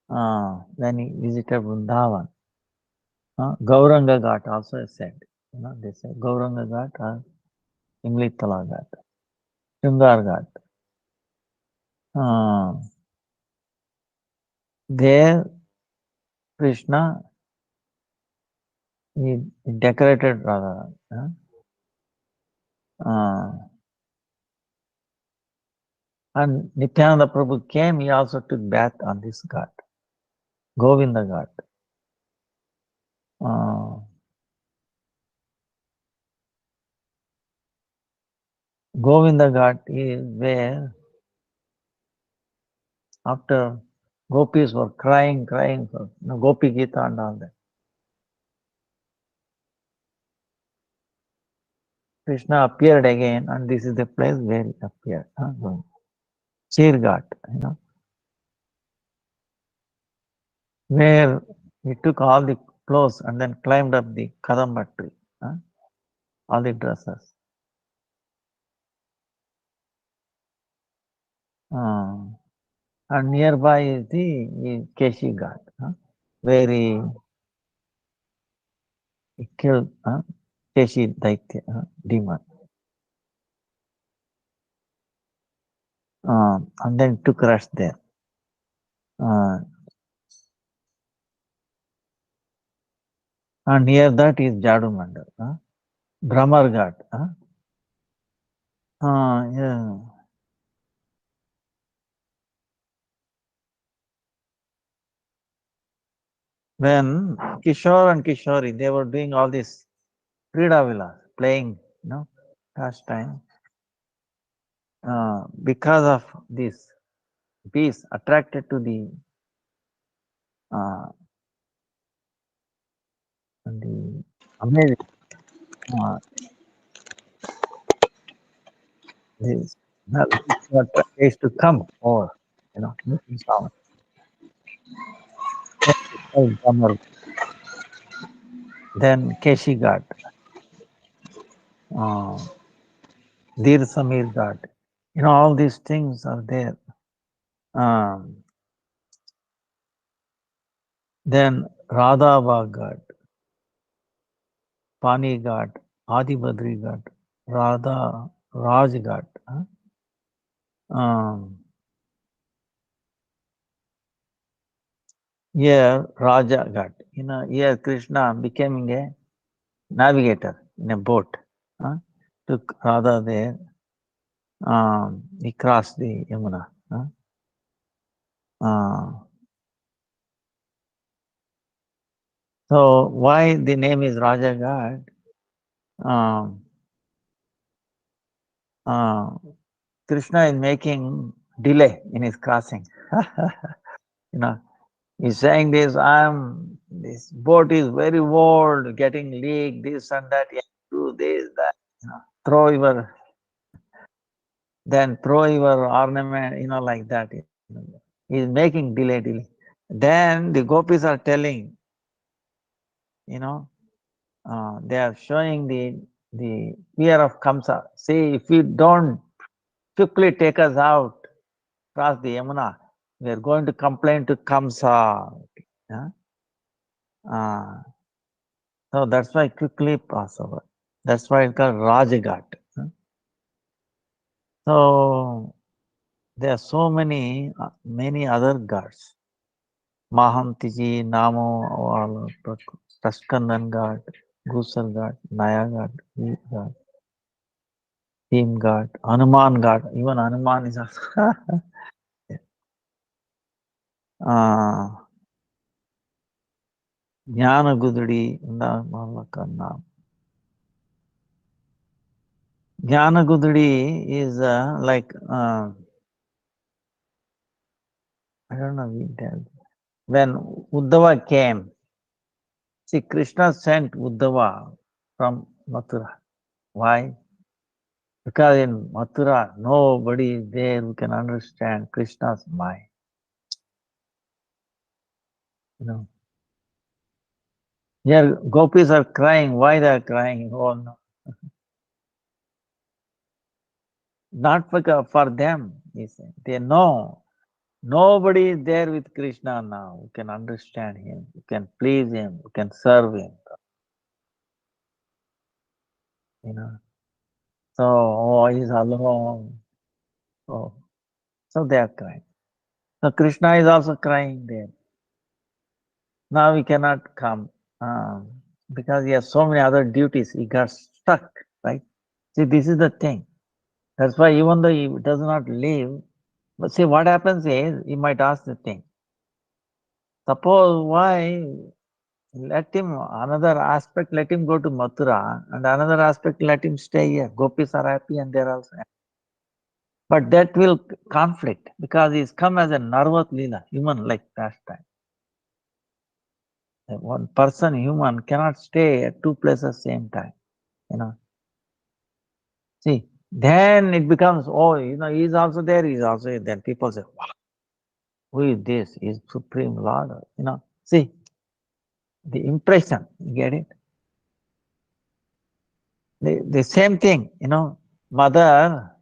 Then he visited Vrindavan. Gauranga Ghat also is said. They say Gauranga Ghat or Imlitala Ghat, Shungar Ghat. There, Krishna, he decorated Radharani. And Nityananda Prabhu came, he also took bath on this ghat, Govinda Ghat. Govinda Ghat is where after gopis were crying for Gopi Gita and all that. Krishna appeared again, and this is the place where he appeared. Chir Ghat, where he took all the clothes and then climbed up the Kadamba tree, all the dresses. And nearby is the Keshi Ghat, where he killed Keshi Daitya, demon. And then took rest there. And near that is Jadu Mandal. Brahmar Ghat. Huh? Yeah. When Kishore and Kishori, they were doing all this Krida Vilas, playing, pastime. Because of this, bees attracted to the amazing, uh, this, is to come over, making sound. Then Keshi Ghat, Dir Samir Ghat. All these things are there. Then Radha Bagh Ghat, Pani Ghat, Adi Badri Ghat, Radha Raj Ghat. Here Raja Ghat. Here Krishna becoming a navigator in a boat. Took Radha there. He crossed the Yamuna. So why the name is Raja Ghat? Krishna is making delay in his crossing. He's saying this boat is very old, getting leaked, this and that, do this, that, throw your ornament, like that. He's making delay. Then the gopis are telling, they are showing the fear of Kamsa. See, if you don't quickly take us out, cross the Yamuna, we are going to complain to Kamsa. So that's why quickly pass over. That's why it's called Rajaghat. So there are so many other ghats. Mahantiji, Namo, Tashkandan Ghat, Gusal Ghat, Naya Ghat, Ghat, Team Ghat, Hanuman Ghat. Even Hanuman is also. Jnana Gududi, Jnana Gududi is like, I don't know, when Uddhava came, see, Krishna sent Uddhava from Mathura. Why? Because in Mathura, nobody is there who can understand Krishna's mind. Here, gopis are crying. Why they are crying? Oh, no. Not for them. They know. Nobody is there with Krishna now who can understand him, who can please him, who can serve him. So, he's alone. Oh. So they are crying. So Krishna is also crying there. Now he cannot come because he has so many other duties. He got stuck, right? See, this is the thing. That's why even though he does not leave, but see what happens is, he might ask the thing. Suppose why let him, another aspect, let him go to Mathura, and another aspect, let him stay here. Gopis are happy and they're also happy. But that will conflict because he's come as a Narvat Leela, human like pastime. One person, human, cannot stay at two places same time. See, then it becomes, he's also there, he's also here. Then people say, wow, who is this? He's Supreme Lord. See, the impression, you get it? The same thing, mother,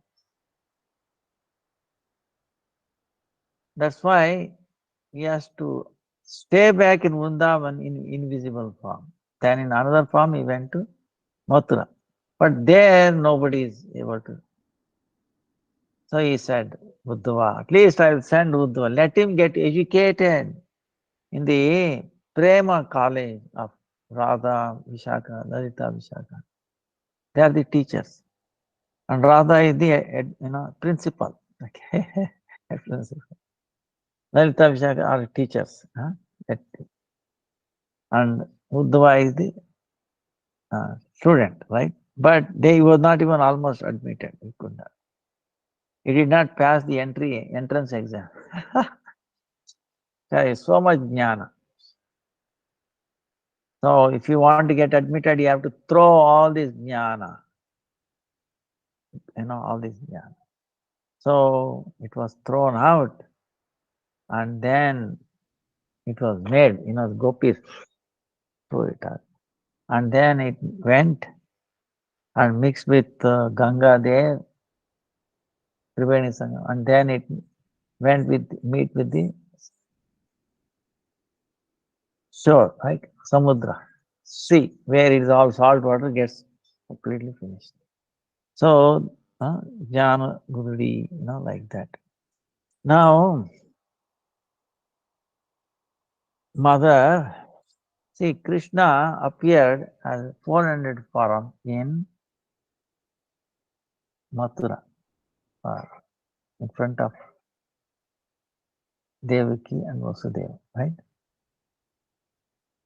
that's why he has to stay back in Vrindavan in invisible form. Then in another form, he went to Mathura. But there, nobody is able to. So he said, Uddhava, at least I will send Uddhava. Let him get educated in the Prema college of Radha Vishaka, Lalita Vishaka. They are the teachers. And Radha is the principal. Okay. Principal. Lalita Vishaka are teachers. Huh? And Uddhava is the student, right? But they were not even almost admitted. He could not. He did not pass the entrance exam. There is so much jnana. So if you want to get admitted, you have to throw all this jnana. All this jnana. So it was thrown out, and then it was made, gopis threw it out. And then it went and mixed with Ganga there, Triveni Sangam, and then it went meet with the shore, right? Samudra, sea, where it is all salt water gets completely finished. So, Jnana Gurudi, like that. Now, Mother, see, Krishna appeared as 400 form in Mathura, in front of Devaki and Vasudeva, right?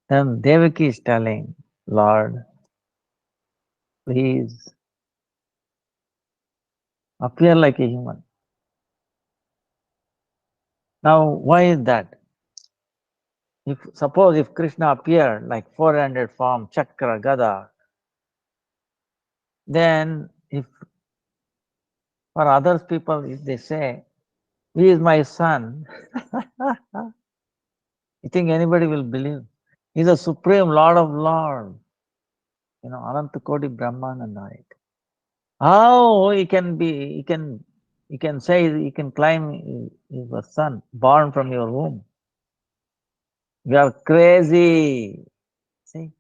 Then Devaki is telling, Lord, please appear like a human. Now, why is that? Suppose if Krishna appeared like 400 form, Chakra, Gada, then if for others people, if they say, he is my son, you think anybody will believe? He's the supreme Lord of Lords, Ananta Koti Brahmananda. How he can say he can claim he's a son born from your womb? You are crazy. See?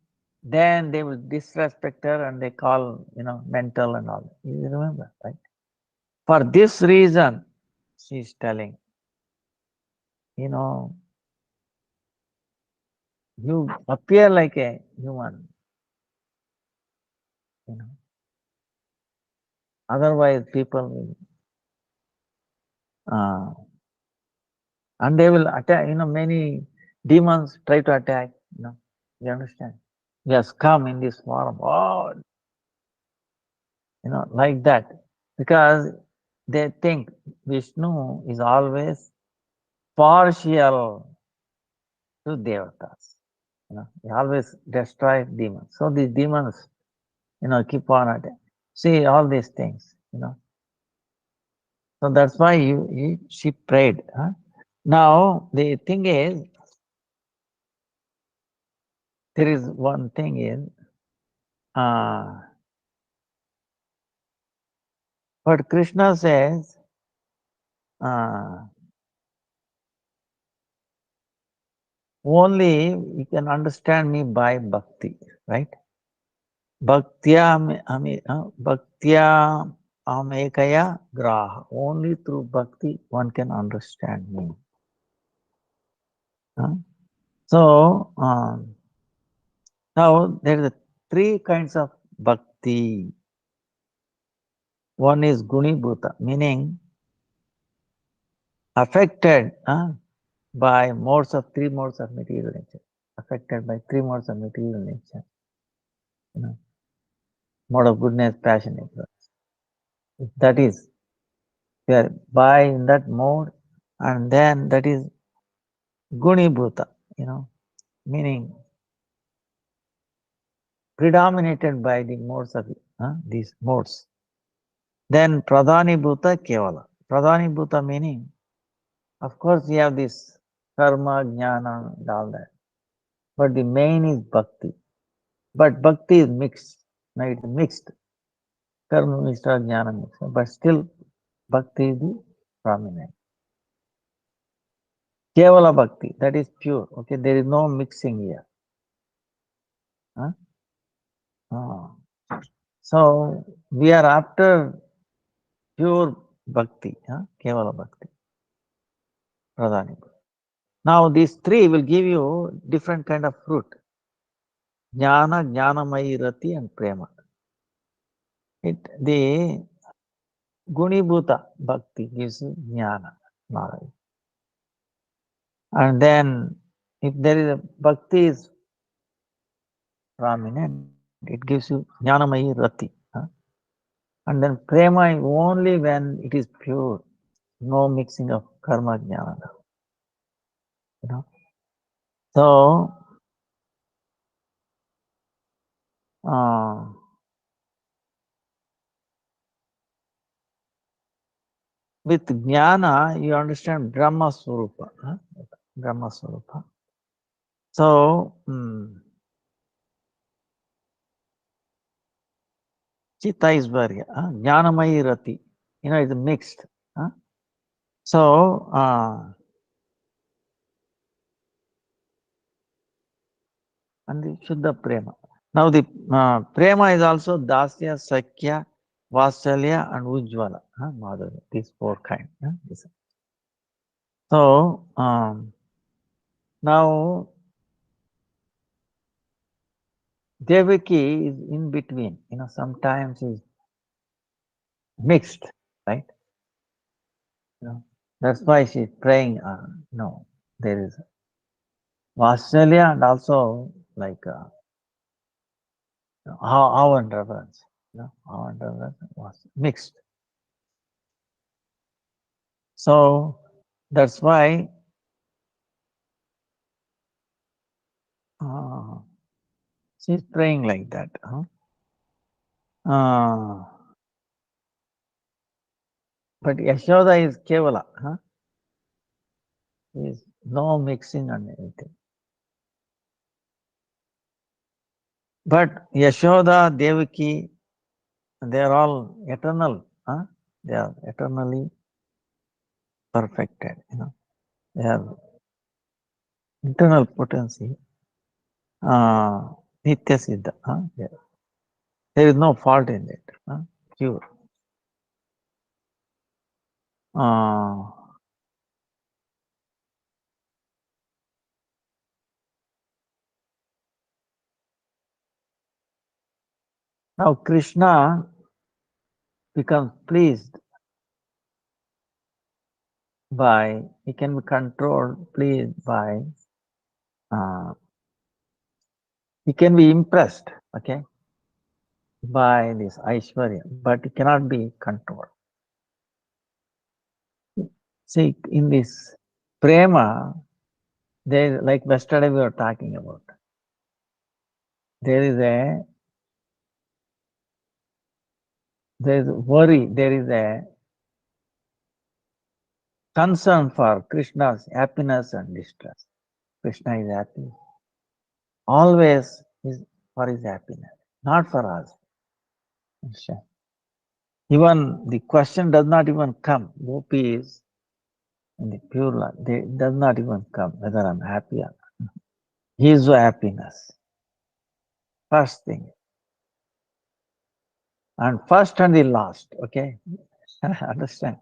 Then they will disrespect her and they call, mental and all. You remember, right? For this reason, she is telling, you appear like a human, Otherwise, people will, and they will attack, many demons try to attack, you understand? He has come in this form, like that. Because they think Vishnu is always partial to devatas. He always destroys demons. So these demons, keep on attacking. See all these things, So that's why she prayed. Huh? Now the thing is, there is one thing is, but Krishna says, only you can understand me by bhakti, right? Bhaktya amekaya graha. Only through bhakti one can understand me. So now there are three kinds of bhakti. One is gunibhuta, meaning affected by three modes of material nature. Affected by three modes of material nature. Mode of goodness, passion, ignorance. That is, we are by in that mode, and then that is gunibhuta, meaning predominated by the modes of these modes. Then pradhanibhuta kevala. Pradhanibhuta meaning, of course, you have this karma, jnana, and all that. But the main is bhakti. But bhakti is mixed. Now it is mixed. Karma mixed or jnana mixed. But still, bhakti is the prominent. Kevala bhakti, that is pure. Okay, there is no mixing here. So we are after pure bhakti, Kevala bhakti, pradhani. Now these three will give you different kind of fruit. Jnana, Jnanamayi Rati and Prema. The Gunibhuta Bhakti gives you jnana, knowledge. And then if there is a bhakti is prominent, it gives you jnanamayi rati. And then prema is only when it is pure, no mixing of karma jnana. You know? So with jnana, you understand Brahma Swarupa. Brahma Swarupa. So, Chitta Isvarya, Jnanamayi Rati, it's mixed. So, and the Shuddha Prema. Now, the Prema is also Dasya, Sakya, Vasalya, and Ujjvala. Madhurya, these four kinds. So, now, Devaki is in between. Sometimes is mixed, right? That's why she's praying. No, there is Vasalya and also like awe and reverence. Awe and reverence was mixed. So that's why she's praying like that. But Yashoda is Kevala. Is no mixing and anything. But Yashoda, Devaki, they are all eternal. They are eternally perfected. They have internal potency. Nitya Siddha. There is no fault in it. Pure. Now Krishna becomes pleased by, he can be controlled, pleased by, he can be impressed, okay, by this Aishwarya, but it cannot be controlled. See, in this prema, there, like yesterday we were talking about, there is worry, there is a concern for Krishna's happiness and distress. Krishna is happy. Always is for his happiness, not for us. Even the question does not even come. Gopis in the pure life, they does not even come whether I'm happy or not. His happiness. First thing. And first and the last, okay? Understand?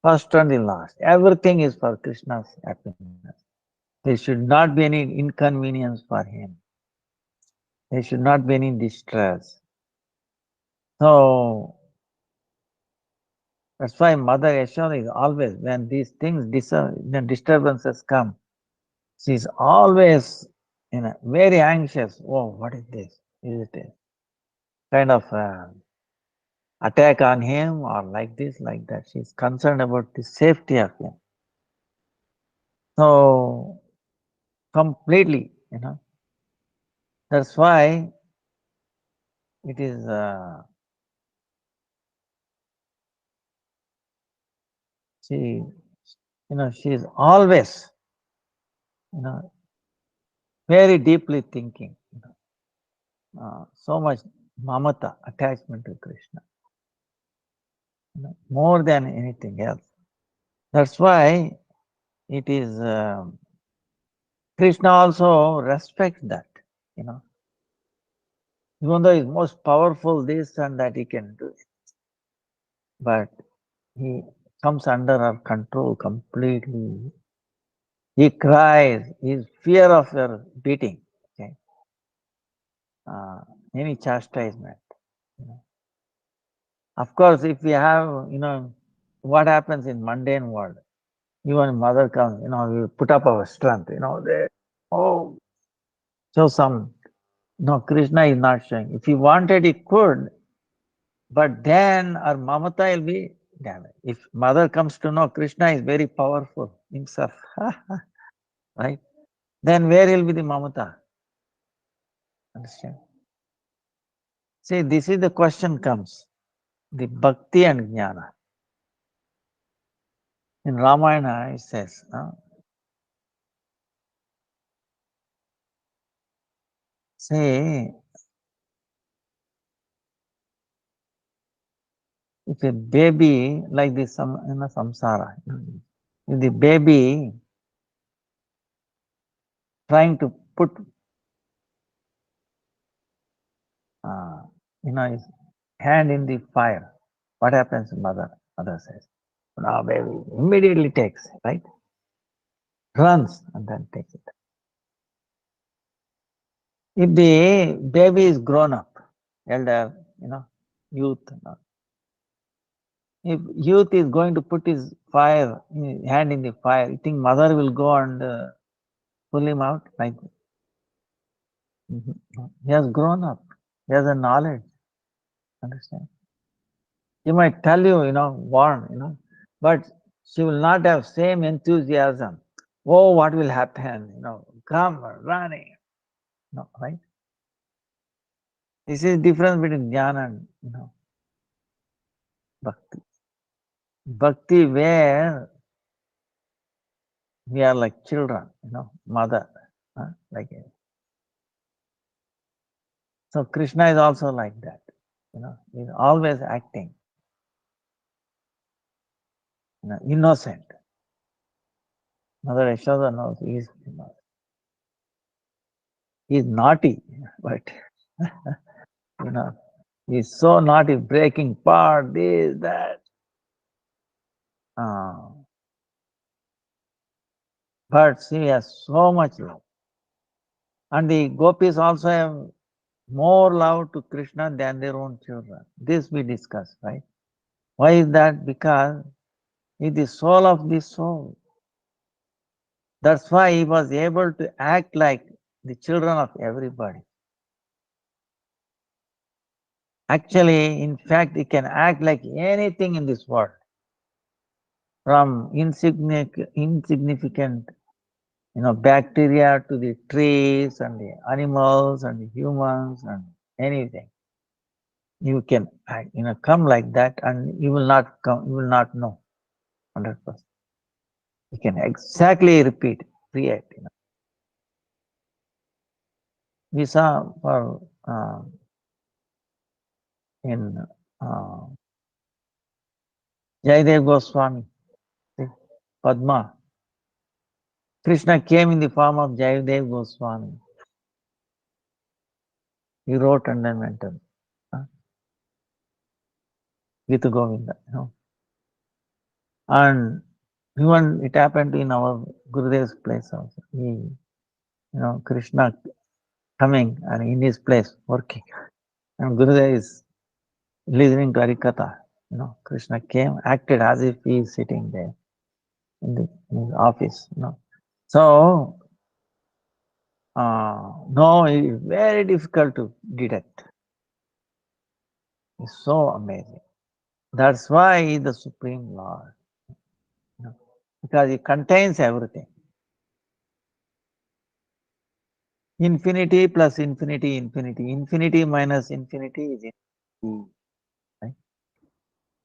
First and the last. Everything is for Krishna's happiness. There should not be any inconvenience for him. There should not be any distress. So that's why Mother Yashoda is always, when these things, disturbances come, she is always very anxious. Oh, what is this? Is it a kind of attack on him or like this, like that? She is concerned about the safety of him. So completely, that's why it is she is always very deeply thinking, so much mamata, attachment to Krishna, more than anything else. That's why it is Krishna also respects that, even though he's most powerful, this and that he can do it, but he comes under our control completely. He cries, he's fear of your beating, okay? Any chastisement. Of course, if we have, what happens in mundane world, even mother comes, we put up our strength, oh, so no, Krishna is not showing. If he wanted, he could, but then our mamata will be damaged. If mother comes to know Krishna is very powerful himself, right? Then where will be the mamata? Understand? See, this is the question comes. The bhakti and jnana. In Ramayana, it says, say, if a baby like this, in a samsara, if the baby trying to put, his hand in the fire, what happens? Mother says, now baby immediately takes, right? Runs and then takes it. If the baby is grown up, elder, youth, if youth is going to put his hand in the fire, you think mother will go and pull him out? Like, he has grown up. He has a knowledge. Understand? He might tell you, warn, but she will not have same enthusiasm. Oh, what will happen? Come running. No, right? This is difference between jnana and bhakti. Bhakti where we are like children, mother, like it. So Krishna is also like that, he's always acting, innocent. Mother Yashoda knows he's naughty, but he's so naughty, breaking part, this, that. But she has so much love. And the gopis also have more love to Krishna than their own children. This we discussed, right? Why is that? Because he is the soul of the soul. That's why he was able to act like the children of everybody. Actually, in fact, he can act like anything in this world. From insignificant, bacteria to the trees and the animals and the humans and anything. You can, come like that, and you will not come. You will not know 100%. You can exactly repeat, create. We saw for in Jayadev Goswami, Padma. Krishna came in the form of Jayadev Goswami. He wrote and then went on. Gita Govinda, And even it happened in our Gurudev's place also. Krishna coming and in his place working. And Gurudev is listening to Harikatha. Krishna came, acted as if he is sitting there in his office. So, no, it is very difficult to detect. It's so amazing. That's why he is the Supreme Lord. Because he contains everything. Infinity plus infinity, infinity. Infinity minus infinity is infinity. Right?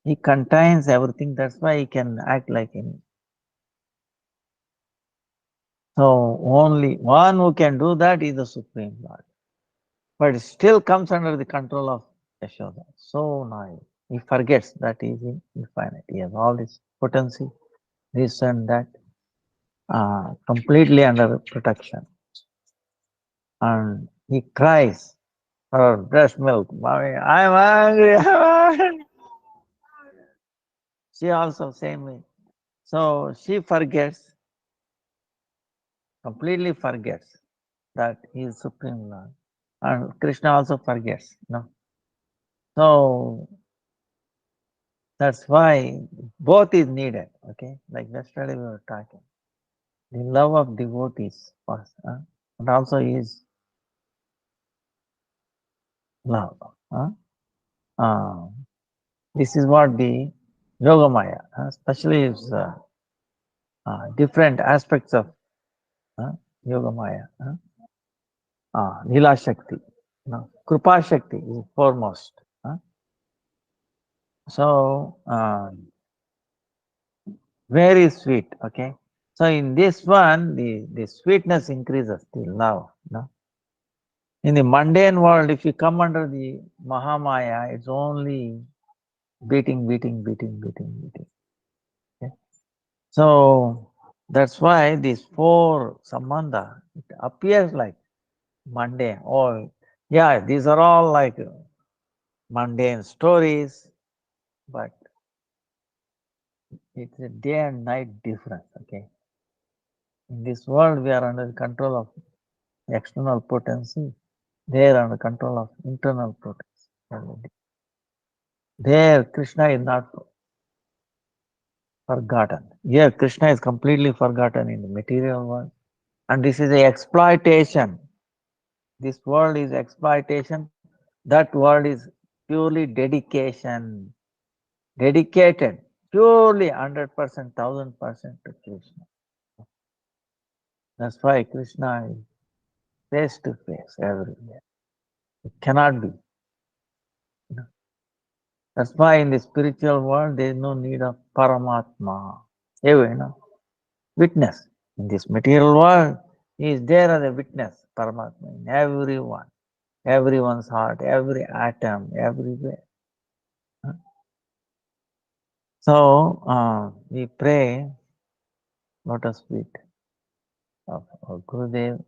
He contains everything. That's why he can act like him. So only one who can do that is the Supreme Lord. But it still comes under the control of Yashoda. So nice. He forgets that he is infinite. He has all this potency, this and that, completely under protection. And he cries for breast milk. Mommy, I'm hungry. I'm hungry. She also same way. So she forgets, completely forgets that he is Supreme Lord. And Krishna also forgets. So That's why both is needed. Okay, like yesterday we were talking. The love of devotees first, and also is love. Uh, this is what the Yogamaya, especially is different aspects of Yogamaya. Lila Shakti, Krupa Shakti is foremost. So, very sweet, okay? So, in this one, the sweetness increases, the love. In the mundane world, if you come under the Mahamaya, it's only beating. Okay? So, that's why these four sambandha, it appears like mundane. Oh, yeah, these are all like mundane stories, but it's a day and night difference, okay? In this world, we are under the control of external potency. They are under control of internal potency. There, Krishna is not forgotten. Here, Krishna is completely forgotten in the material world. And this is a exploitation. This world is exploitation. That world is purely dedication. Dedicated, purely 100%, 1000% to Krishna. That's why Krishna is face to face everywhere. It cannot be. That's why in the spiritual world there is no need of Paramatma. Witness. In this material world, he is there as a witness, Paramatma, in everyone, everyone's heart, every atom, everywhere. So we pray lotus feet of Gurudev,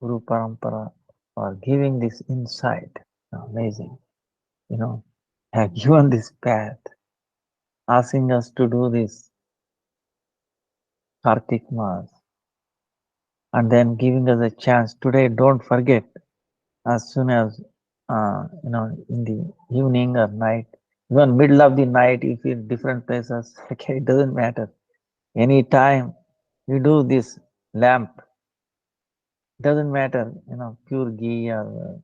Guru Parampara, for giving this insight. Amazing. Have given this path, asking us to do this Kartik Mass, and then giving us a chance. Today, don't forget, as soon as, in the evening or night, even middle of the night, if you're in different places, okay, it doesn't matter. Any time you do this lamp, doesn't matter, pure ghee or,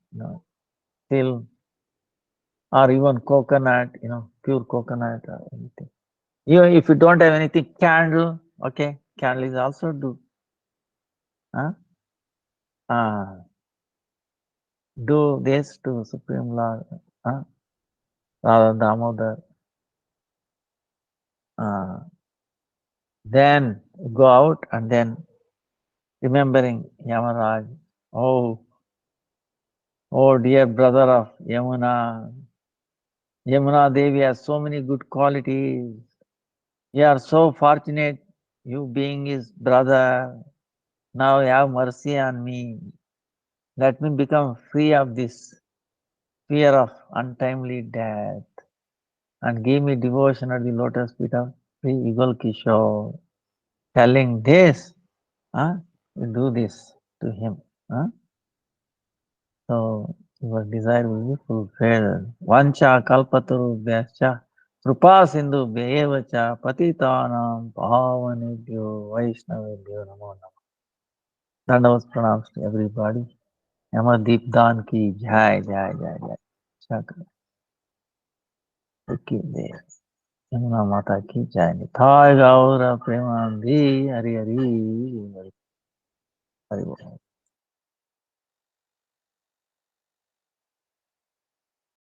still, or even coconut, pure coconut or anything. Even if you don't have anything, candle, okay, candle is also do. Do this to Supreme Lord, Radha Damodar. Then go out and then remembering Yamaraj. Oh, oh dear brother of Yamuna. Yamuna Devi has so many good qualities. You are so fortunate, you being his brother. Now have mercy on me. Let me become free of this fear of untimely death. And give me devotion at the lotus feet of Sri Yugal Kishore. Telling this, you do this to him. So your desire will be fulfilled. Vancha kalpatarubhyascha krupa sindhu bhevacha patitanam pavanebhyo vaishnavebhyo namo namo. Dandavas pranams to everybody. Yamadeep Dan ki jai jai jai jai. Chakra. Okay, Yamuna माता की जय निताय गौर प्रेमानंदी हरि हरि हरि हरि बोल।